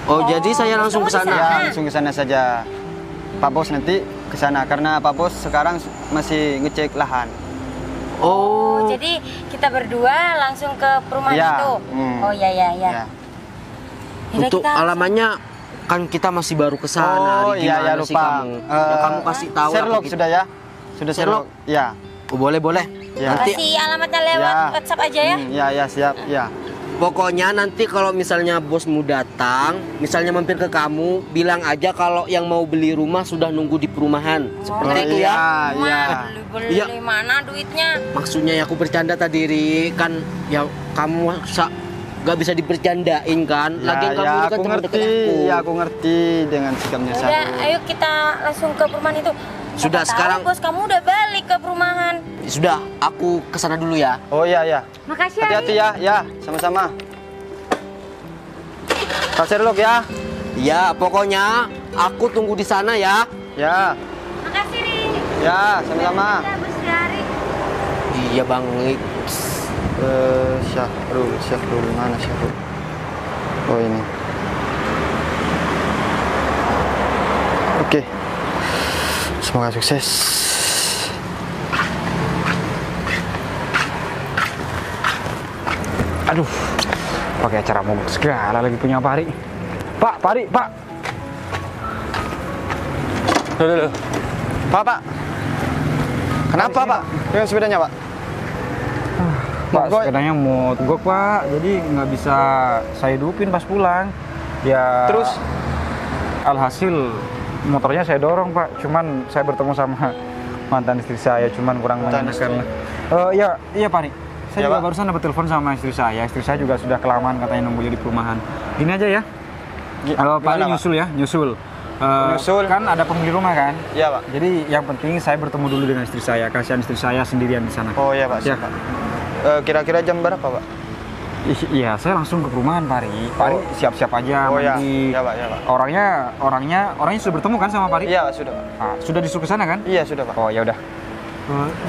Oh, jadi saya langsung ke Kamu di sana. Ya, langsung ke sana saja. Pak Bos nanti ke sana karena Pak Bos sekarang masih ngecek lahan. Oh, Jadi kita berdua langsung ke perumahan Iya. itu. Oh ya ya ya. Ya. Yaudah, untuk kita- alamannya kan kita masih baru ke sana. Oh Di iya ya gimana sih lupa. kamu? Ya, kamu kasih tahu apa Sherlock gitu. sudah ya? Sudah Sherlock? Sherlock? Ya. Oh, boleh. Ya. Nanti Kasih alamatnya lewat Ya. WhatsApp aja ya. Ya ya siap ya. pokoknya nanti kalau misalnya bosmu datang, misalnya mampir ke kamu, bilang aja kalau yang mau beli rumah sudah nunggu di perumahan. Seperti itu ya. Iya. Beli Iya. mana duitnya? Maksudnya ya aku bercanda tadi, Ri. Kan ya kamu gak bisa dibercandain kan. Lagian kamu ini kan aku teman ngerti. dekat aku. Ya aku ngerti dengan sikapnya Udah, Sarul. ayo kita langsung ke perumahan itu. Sudah, Siapa tahu sekarang- bos kamu udah balik ke perumahan. Sudah, aku kesana dulu ya. Oh iya ya. Makasih Hati-hati ya. Ya, sama-sama. Pak Sherlock ya. Ya, pokoknya aku tunggu di sana ya. Ya. Makasih Ri. Ya, sama-sama. Kita bos Hari. Iya, Bang. Syahrul mana Syahrul? Oh ini. Oke. Semoga sukses. Aduh, pakai acara mogok segala lagi punya Pak Ari. Pak, Pak. Loh. Pak. Kenapa Pak? Dengan sepedanya Pak? Pak, Mogok. sepedanya mogok Pak, jadi nggak bisa saya hidupin pas pulang. Ya. Terus? Alhasil motornya saya dorong Pak, cuman saya bertemu sama mantan istri saya, cuman kurang Mantan menyenangkan istri. lah. Iya Pak Ari. Saya Ya, juga Pak. barusan dapat telepon sama istri saya. Istri saya juga sudah kelamaan katanya nunggu di perumahan. Gini aja ya. Kalau Pak Ari Gimana, Pak? nyusul ya, nyusul. Nyusul? Kan ada pemilik rumah kan. Iya Pak. Jadi yang penting saya bertemu dulu dengan istri saya. Kasihan istri saya sendirian di sana. Oh iya Pak. Ya. siap, Pak. Kira-kira jam berapa Pak? Iya, saya langsung ke perumahan Pak Ari. Pak Ari siap-siap aja Oh iya. mandi. Ya Pak. Ya Pak. Orangnya sudah bertemu kan sama Pak Ari? Iya sudah Pak. Ah, sudah disuruh ke sana kan? Iya sudah Pak. Oh ya udah.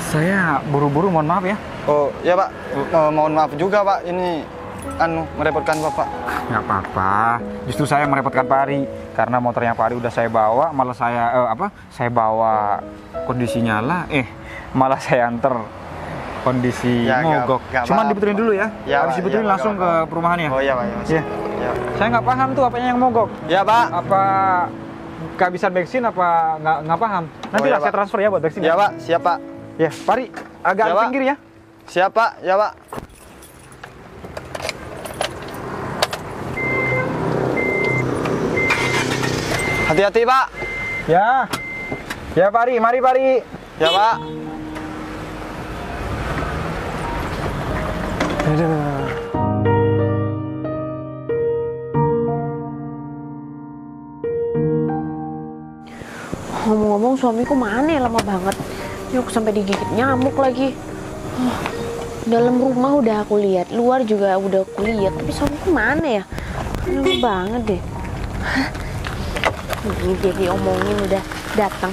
Saya buru-buru, mohon maaf ya. Oh ya Pak. Mohon maaf juga Pak. Ini merepotkan Bapak. Nggak apa-apa. Justru saya merepotkan Pak Ari karena motornya Pak Ari udah saya bawa, malah saya bawa kondisinya lah. Malah saya anter kondisi Ya, mogok. nggak Cuman apa-apa. dibetulin dulu ya. Ya, Habis Pak, dibetulin ya, Pak, langsung nggak ke apa-apa. perumahan ya. Oh iya Pak. Iya. Ya. Saya nggak paham tuh apanya yang mogok. Ya Pak. Apa kehabisan bensin apa nggak paham. Nanti Oh, iya, lah saya Pak. transfer ya buat bensin. Ya Pak. Siap Pak. Ya, Pak Ari agak Ya, Pak. pinggir ya. Siap Pak. Ya Pak. Hati-hati Pak. Ya. Ya Pak Ari, mari Pak Ari. Ya Pak. Ngomong-ngomong suamiku mana ya, lama banget. Ya aku sampai digigit nyamuk lagi. Dalam rumah udah aku lihat, luar juga udah aku lihat, tapi suamiku mana ya? Lama banget deh. Ini dia diomongin udah datang.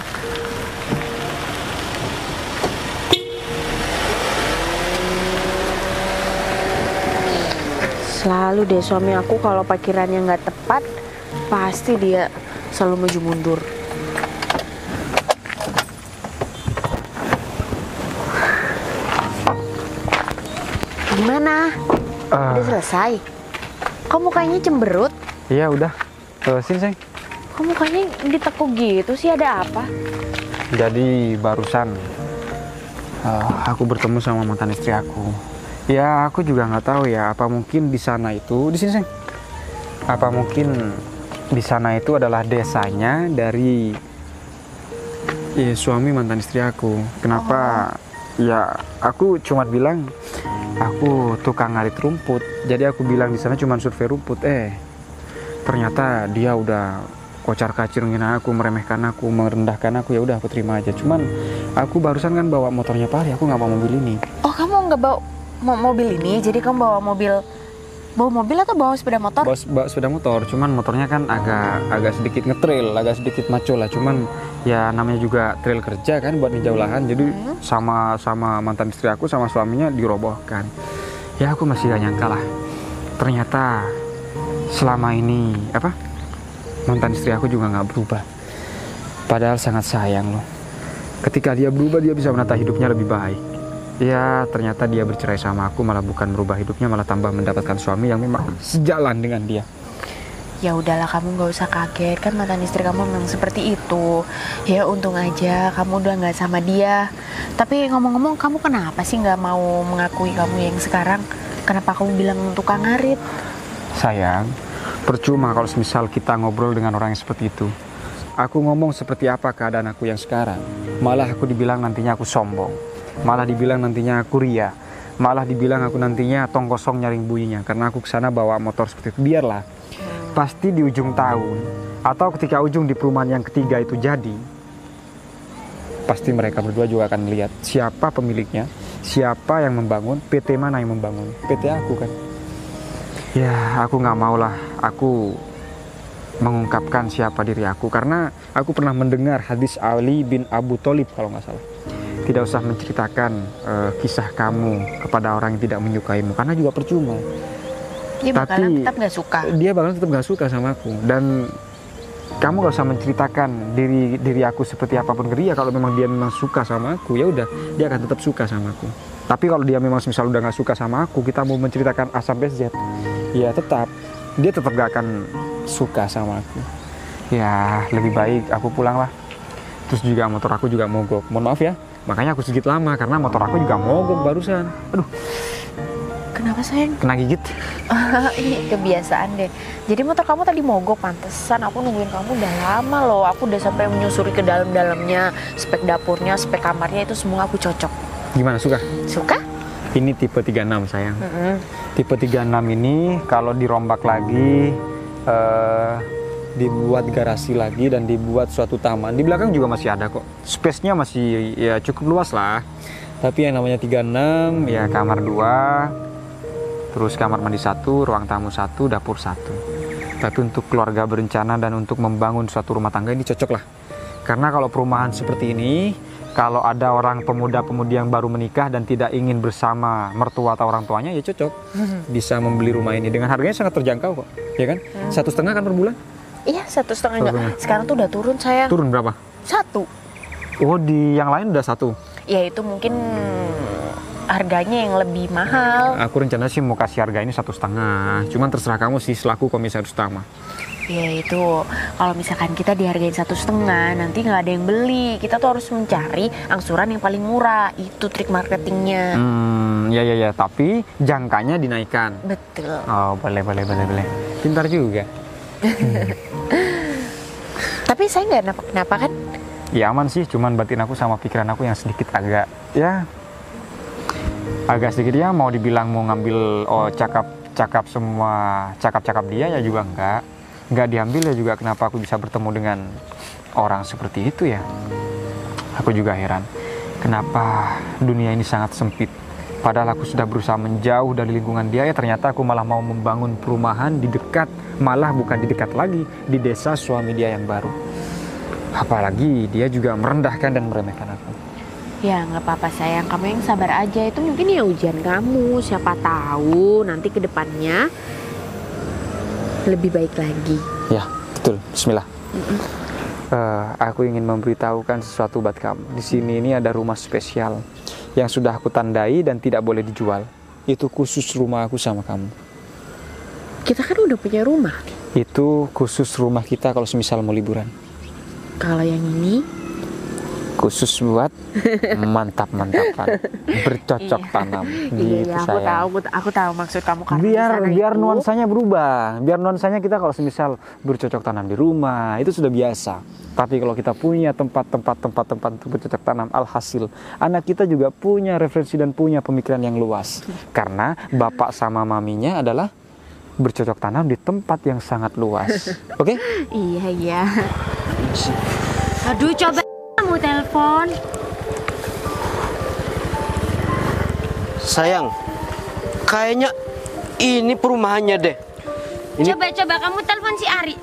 Selalu deh suami aku kalau parkirannya nggak tepat, pasti dia selalu maju mundur. Gimana? Udah selesai? Kamu kayaknya cemberut. Iya udah. Sini Seng. Kamu kayaknya ditekuk gitu sih, ada apa? Jadi barusan aku bertemu sama mantan istri aku. Ya aku juga nggak tahu ya, apa mungkin di sana itu, di sini Seng. Apa mungkin di sana itu adalah desanya dari suami mantan istri aku. Kenapa? Ya aku cuma bilang aku tukang ngarit rumput. Jadi aku bilang di sana cuma survei rumput. Ternyata dia udah kocar-kacir ngina aku, meremehkan aku, merendahkan aku. Ya udah aku terima aja. Cuman aku barusan kan bawa motornya Pak Ari, aku nggak bawa mobil ini. Oh, kamu nggak bawa mobil ini? Jadi kamu bawa mobil atau bawa sepeda motor? Bawa sepeda motor, cuman motornya kan agak sedikit ngetrail, agak sedikit maco lah. Cuman ya namanya juga trail kerja kan buat ninjau lahan. Jadi sama mantan istri aku sama suaminya dirobohkan. Ya aku masih gak nyangka lah. Ternyata selama ini mantan istri aku juga nggak berubah. Padahal sangat sayang loh. Ketika dia berubah, dia bisa menata hidupnya lebih baik. Ya, ternyata dia bercerai sama aku malah bukan merubah hidupnya, malah tambah mendapatkan suami yang memang sejalan dengan dia. Ya udahlah, kamu nggak usah kaget, kan mantan istri kamu memang seperti itu. Ya untung aja kamu udah nggak sama dia. Tapi ngomong-ngomong, kamu kenapa sih nggak mau mengakui kamu yang sekarang? Kenapa kamu bilang tukang ngarit? Sayang, percuma kalau misal kita ngobrol dengan orang yang seperti itu. Aku ngomong seperti apa keadaan aku yang sekarang, malah aku dibilang nantinya aku sombong, malah dibilang nantinya aku ria, malah dibilang aku nantinya tong kosong nyaring bunyinya karena aku kesana bawa motor seperti itu. Biarlah, pasti di ujung tahun atau ketika ujung di perumahan yang ketiga itu jadi, pasti mereka berdua juga akan melihat siapa pemiliknya, siapa yang membangun, PT mana yang membangun, PT aku kan. Ya, aku nggak mau lah aku mengungkapkan siapa diri aku, karena aku pernah mendengar hadis Ali bin Abu Thalib kalau nggak salah. Tidak usah menceritakan kisah kamu kepada orang yang tidak menyukaimu, karena juga percuma. Dia bakalan tetap nggak suka. Dia bakalan tetap nggak suka sama aku. Dan kamu gak usah menceritakan diri aku seperti apapun ke dia. Kalau memang dia memang suka sama aku, ya udah, dia akan tetap suka sama aku. Tapi kalau dia memang misal udah nggak suka sama aku, kita mau menceritakan A sampai Z, ya dia tetap gak akan suka sama aku. Ya lebih baik aku pulang lah. Terus juga motor aku juga mogok. Mohon maaf ya, makanya aku sedikit lama karena motor aku juga mogok barusan. Aduh, Kenapa sayang? kena gigit. Ini kebiasaan deh. Jadi motor kamu tadi mogok, pantesan aku nungguin kamu udah lama loh. Aku udah sampai menyusuri ke dalam-dalamnya, spek dapurnya, spek kamarnya itu semua aku cocok. Gimana, suka? Suka? Ini tipe 36 sayang. Tipe 36 ini kalau dirombak lagi, dibuat garasi lagi dan dibuat suatu taman. Di belakang juga masih ada kok. Space-nya masih ya cukup luas lah. Tapi yang namanya 36 ya kamar 2, terus kamar mandi 1, ruang tamu 1, dapur 1. Tapi untuk keluarga berencana dan untuk membangun suatu rumah tangga ini cocok lah. Karena kalau perumahan seperti ini, kalau ada orang pemuda-pemudi yang baru menikah dan tidak ingin bersama mertua atau orang tuanya, ya cocok. Bisa membeli rumah ini dengan harganya sangat terjangkau kok, ya kan? 1,5 kan per bulan? Iya, 1,5 enggak. Sekarang tuh udah turun sayang. Turun berapa? 1. Oh, di yang lain udah 1. Ya itu mungkin harganya yang lebih mahal. Aku rencana sih mau kasih harga ini 1,5. Cuman terserah kamu sih, selaku komisaris utama. Ya itu, kalau misalkan kita dihargain 1,5, nanti nggak ada yang beli. Kita tuh harus mencari angsuran yang paling murah. Itu trik marketingnya. Ya. Tapi jangkanya dinaikkan. Betul. Oh, boleh. Pintar juga. Tapi saya nggak kenapa kan? Ya aman sih, cuman batin aku sama pikiran aku yang sedikit agak sedikit ya, mau dibilang mau ngambil cakap dia ya juga enggak diambil ya juga. Kenapa aku bisa bertemu dengan orang seperti itu ya? Aku juga heran kenapa dunia ini sangat sempit, padahal aku sudah berusaha menjauh dari lingkungan dia, ya ternyata aku malah mau membangun perumahan di dekat, malah bukan di dekat lagi, di desa suami dia yang baru. Apalagi dia juga merendahkan dan meremehkan aku. Ya nggak apa-apa sayang, kamu yang sabar aja. Itu mungkin ya ujian kamu. Siapa tahu nanti ke depannya lebih baik lagi. Ya betul. Bismillah. Aku ingin memberitahukan sesuatu buat kamu. Di sini ini ada rumah spesial yang sudah aku tandai dan tidak boleh dijual. Itu khusus rumah aku sama kamu. Kita kan udah punya rumah. Itu khusus rumah kita kalau semisal mau liburan. Kalau yang ini khusus buat mantap-mantapan, bercocok tanam. Gitu, iya, aku tahu maksud kamu kan. Biar nuansanya berubah, biar nuansanya kita kalau semisal bercocok tanam di rumah itu sudah biasa. Tapi kalau kita punya tempat untuk bercocok tanam, alhasil anak kita juga punya referensi dan punya pemikiran yang luas. Karena bapak sama maminya adalah bercocok tanam di tempat yang sangat luas. Oke? Iya. Aduh, coba kamu telepon. Sayang, kayaknya ini perumahannya deh. Ini Coba kamu telepon si Ari.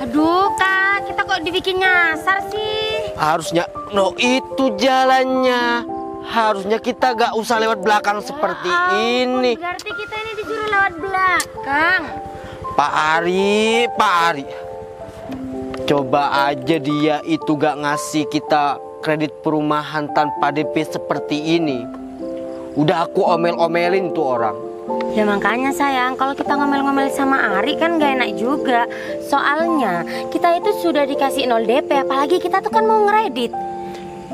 Aduh, Kak, kita kok dibikin nyasar sih? harusnya, no itu jalannya. Harusnya kita gak usah lewat belakang seperti ini. Berarti kita ini disuruh lewat belakang. Pak Ari. Coba aja dia itu gak ngasih kita kredit perumahan tanpa DP seperti ini. Udah aku omel-omelin tuh orang. Ya makanya sayang, kalau kita ngomel-ngomel sama Ari kan gak enak juga. Soalnya kita itu sudah dikasih 0 DP, apalagi kita tuh kan mau ngeredit.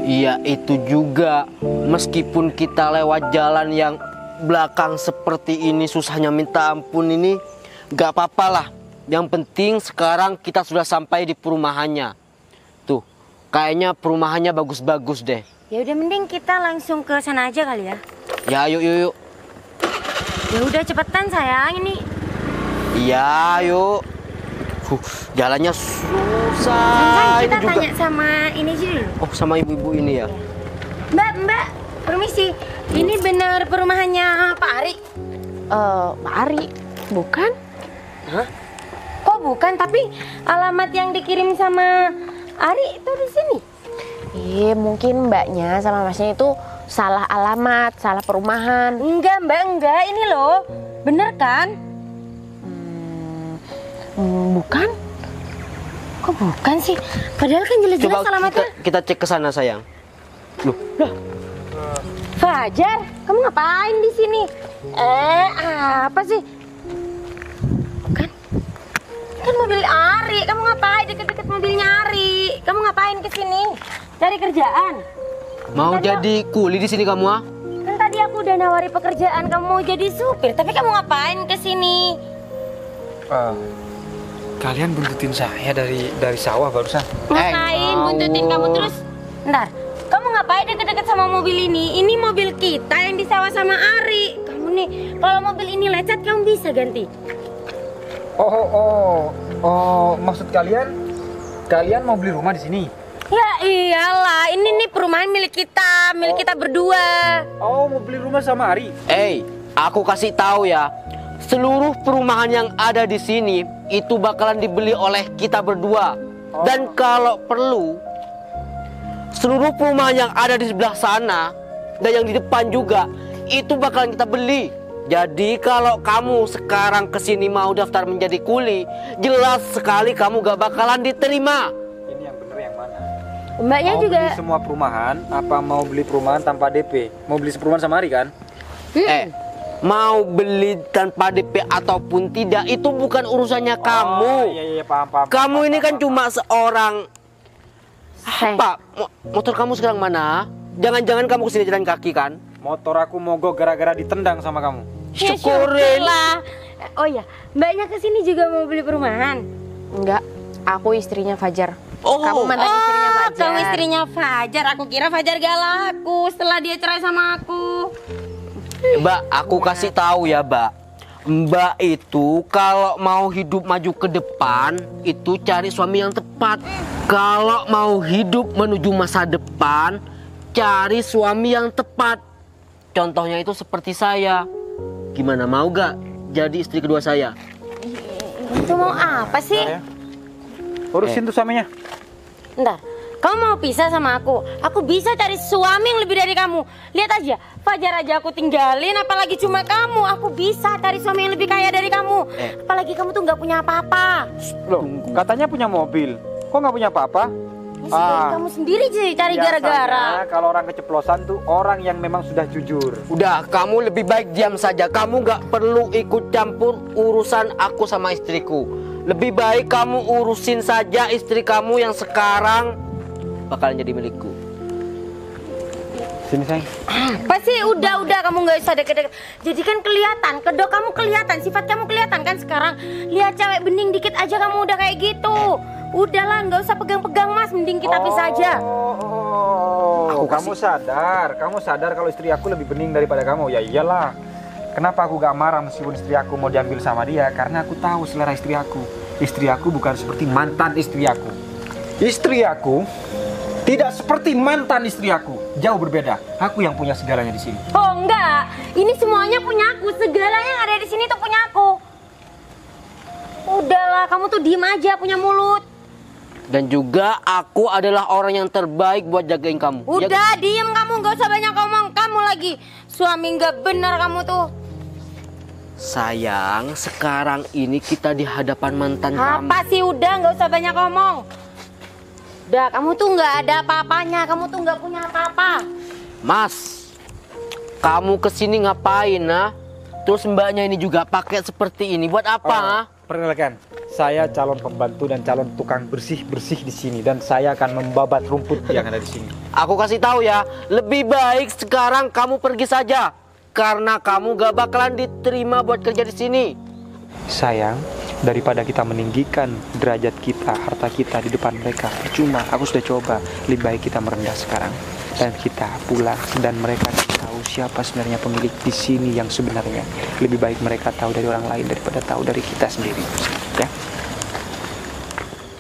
Iya itu juga. Meskipun kita lewat jalan yang belakang seperti ini, susahnya minta ampun ini, gak apa-apa lah. Yang penting sekarang kita sudah sampai di perumahannya. Tuh, kayaknya perumahannya bagus-bagus deh. Ya udah mending kita langsung ke sana aja kali ya. Ya yuk. Ya udah cepetan sayang ini. Iya yuk. Jalannya susah. Sayang, kita ini juga. tanya sama ini aja dulu. Oh sama ibu-ibu ini ya. Mbak, permisi. Ini benar perumahannya Pak Ari? Pak Ari, bukan? Hah? Kok bukan? Tapi alamat yang dikirim sama Ari itu di sini. Mungkin mbaknya sama masnya itu salah alamat, salah perumahan. Enggak mbak, enggak. Ini loh. Bener kan? Bukan? Kok bukan sih? Padahal kan jelas-jelas Coba alamatnya. kita cek ke sana sayang. Loh, Fajar, kamu ngapain di sini? Apa sih? Kan mobil Ari. Kamu ngapain deket-deket mobilnya Ari? Kamu ngapain ke sini? Cari kerjaan? mau Tadi jadi kuli di sini kamu ah? Kan tadi aku udah nawari pekerjaan kamu mau jadi supir, tapi kamu ngapain ke sini? Kalian buntutin saya dari sawah barusan. Ngapain buntutin kamu terus? Ntar, kamu ngapain deket-deket sama mobil ini? Ini mobil kita yang disewa sama Ari. Kamu nih, kalau mobil ini lecet kamu bisa ganti. Oh, maksud kalian mau beli rumah di sini? Ya iyalah, ini nih perumahan milik kita berdua. Oh, mau beli rumah sama Ari? Aku kasih tahu ya, seluruh perumahan yang ada di sini itu bakalan dibeli oleh kita berdua. Dan kalau perlu, seluruh perumahan yang ada di sebelah sana dan yang di depan juga itu bakalan kita beli. Jadi kalau kamu sekarang kesini mau daftar menjadi kuli, jelas sekali kamu gak bakalan diterima. Ini yang bener yang mana? Mbaknya Mau juga. beli semua perumahan, apa mau beli perumahan tanpa DP? Mau beli seperumahan sama Ari kan? Mau beli tanpa DP ataupun tidak itu bukan urusannya kamu. Iya, paham. Kamu ini kan cuma seorang. Sayang. Pak, motor kamu sekarang mana? Jangan-jangan kamu kesini jalan kaki kan? Motor aku mogok gara-gara ditendang sama kamu. Ya, Syukurin. syukurlah. Oh ya, mbaknya kesini juga mau beli perumahan. Enggak, aku istrinya Fajar. Oh. Kamu mantan istrinya Fajar. Kamu istrinya Fajar. Aku kira Fajar gak laku setelah dia cerai sama aku. Mbak, aku kasih tahu ya, Mbak. Mbak itu kalau mau hidup maju ke depan itu cari suami yang tepat. Kalau mau hidup menuju masa depan, cari suami yang tepat. Contohnya itu seperti saya. Gimana, mau gak jadi istri kedua saya? Itu mau apa sih? Urusin tuh suaminya. Ntar, kamu mau pisah sama aku? Aku bisa cari suami yang lebih dari kamu. Lihat aja, Fajar aja aku tinggalin, apalagi cuma kamu. Aku bisa cari suami yang lebih kaya dari kamu. Apalagi kamu tuh nggak punya apa-apa. Loh, katanya punya mobil. Kok nggak punya apa-apa? Kamu sendiri sih cari gara-gara. Biasanya kalau orang keceplosan tuh orang yang memang sudah jujur. Udah, kamu lebih baik diam saja. Kamu gak perlu ikut campur urusan aku sama istriku. Lebih baik kamu urusin saja istri kamu yang sekarang bakalan jadi milikku. Sini sayang. Apa sih? Udah kamu nggak usah deket-deket. Jadi kan kelihatan, kedok kamu kelihatan, sifat kamu kelihatan kan sekarang. Lihat cewek bening dikit aja kamu udah kayak gitu. Udahlah, nggak usah pegang-pegang mas, mending kita pisah aja. Kamu sadar kalau istri aku lebih bening daripada kamu. Ya iyalah. Kenapa aku gak marah meskipun istri aku mau diambil sama dia? Karena aku tahu selera istri aku. Istri aku bukan seperti mantan istri aku. Istri aku tidak seperti mantan istri aku. Jauh berbeda. Aku yang punya segalanya di sini. Oh enggak, ini semuanya punya aku. Segalanya yang ada di sini tuh punya aku. Udahlah, kamu tuh diem aja, punya mulut. Dan juga aku adalah orang yang terbaik buat jagain kamu. Udah diem kamu, gak usah banyak ngomong. Kamu lagi suami gak benar kamu tuh. Sayang, sekarang ini kita di hadapan mantan kamu. Apa sih, udah gak usah banyak ngomong. Dah, kamu tuh nggak ada apa-apanya, kamu tuh nggak punya apa-apa. Mas, kamu kesini ngapain, nah? Terus mbaknya ini juga pakai seperti ini, buat apa, ah? Perkenalkan, saya calon pembantu dan calon tukang bersih-bersih di sini dan saya akan membabat rumput yang ada di sini. Aku kasih tahu ya, lebih baik sekarang kamu pergi saja, karena kamu gak bakalan diterima buat kerja di sini. Sayang, daripada kita meninggikan derajat kita, harta kita di depan mereka, cuma aku sudah coba. Lebih baik kita merendah sekarang dan kita pulang dan mereka tahu siapa sebenarnya pemilik di sini yang sebenarnya. Lebih baik mereka tahu dari orang lain daripada tahu dari kita sendiri. Ya.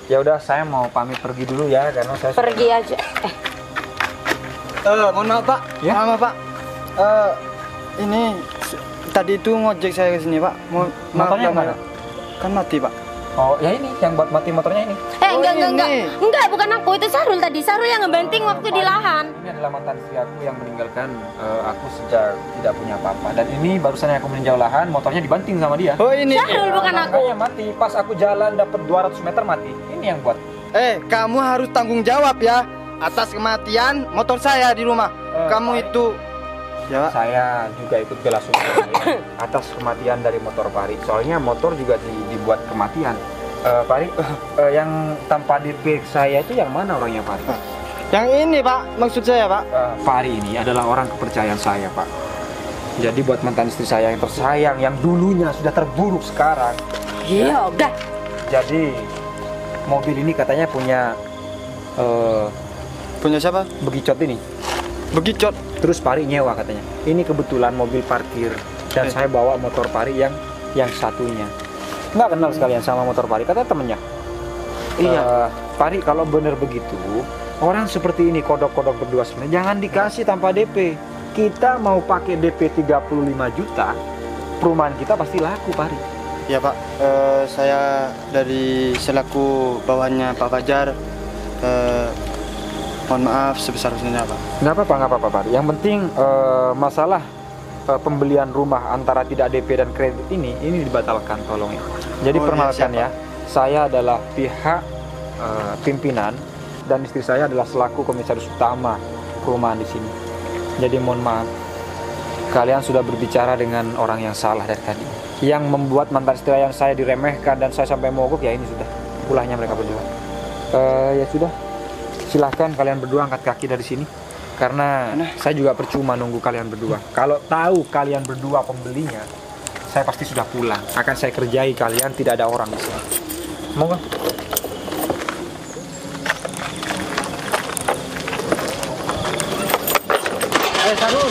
Ya udah, saya mau pamit pergi dulu ya karena saya Pergi aja. Mohon maaf Pak. Ya? Maaf Pak. Ini tadi itu ngojek saya ke sini Pak. Maaf Motornya banget. mana? Kan mati Pak. Oh, ya ini yang buat mati motornya ini. Enggak, bukan aku, itu Sarul tadi. Sarul yang ngebanting waktu di lahan. Ini adalah mantan istri aku yang meninggalkan aku sejak tidak punya apa-apa. Dan ini barusan aku meninjau lahan, motornya dibanting sama dia. Oh ini. Sarul bukan aku. Makanya mati, pas aku jalan dapat 200 meter mati. Ini yang buat. Kamu harus tanggung jawab ya atas kematian motor saya di rumah. Kamu itu ya Pak. Saya juga ikut bela sungkawa atas kematian dari motor Pari. Soalnya motor juga dibuat kematian. Pari, yang tanpa DP saya itu yang mana orangnya Pari? Yang ini Pak, maksud saya Pak. Pari ini adalah orang kepercayaan saya Pak. Jadi buat mantan istri saya yang tersayang, yang dulunya sudah terburuk sekarang. Iya, udah. Jadi mobil ini katanya punya Punya siapa? Begicot ini. Begicot. Terus Pari nyewa katanya. Ini kebetulan mobil parkir dan saya bawa motor Pari yang satunya. Nggak kenal sekalian sama motor Pari, katanya temennya. Iya. Pari, kalau bener begitu, orang seperti ini kodok-kodok berdua sebenarnya jangan dikasih tanpa DP. Kita mau pakai DP 35 juta, perumahan kita pasti laku Pari. Ya Pak, saya dari selaku bawahannya Pak Fajar, mohon maaf sebesar-besarnya Pak. Nggak apa-apa Pari. Yang penting masalah pembelian rumah antara tidak DP dan kredit ini dibatalkan, tolong ya. Jadi perkenalkan ya, saya adalah pihak pimpinan dan istri saya adalah selaku komisaris utama perumahan di sini. Jadi mohon maaf, kalian sudah berbicara dengan orang yang salah dari tadi. Yang membuat mantan istri yang saya diremehkan dan saya sampai mogok, ya ini sudah ulahnya mereka berdua. Ya sudah, silahkan kalian berdua angkat kaki dari sini. Karena saya juga percuma nunggu kalian berdua. Kalau tahu kalian berdua pembelinya, saya pasti sudah pulang. Akan saya kerjai kalian, tidak ada orang di sini. Monggo. Sarul,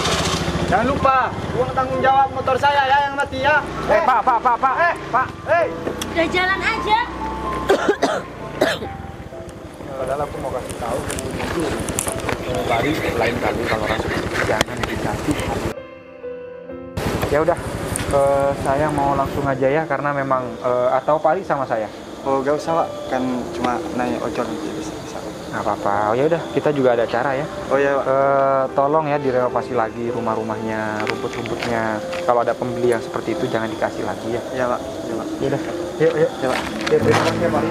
jangan lupa uang tanggung jawab motor saya ya yang mati ya. Pak. Udah jalan aja. Padahal aku mau kasih tahu Pari, lain kali kalau orang seperti itu jangan dikasih. Ya udah, saya mau langsung aja ya karena memang atau Pari sama saya. Oh gak usah Pak, kan cuma naik ojol nanti bisa. Nggak apa-apa. Oh ya udah, kita juga ada cara ya. Oh ya Pak. Tolong ya direnovasi lagi rumah-rumahnya, rumput-rumputnya. Kalau ada pembeli yang seperti itu jangan dikasih lagi ya. Ya Pak. Ya Pak. Ya udah, yuk. Ya Pak. Ya, terima kasih ya Pak.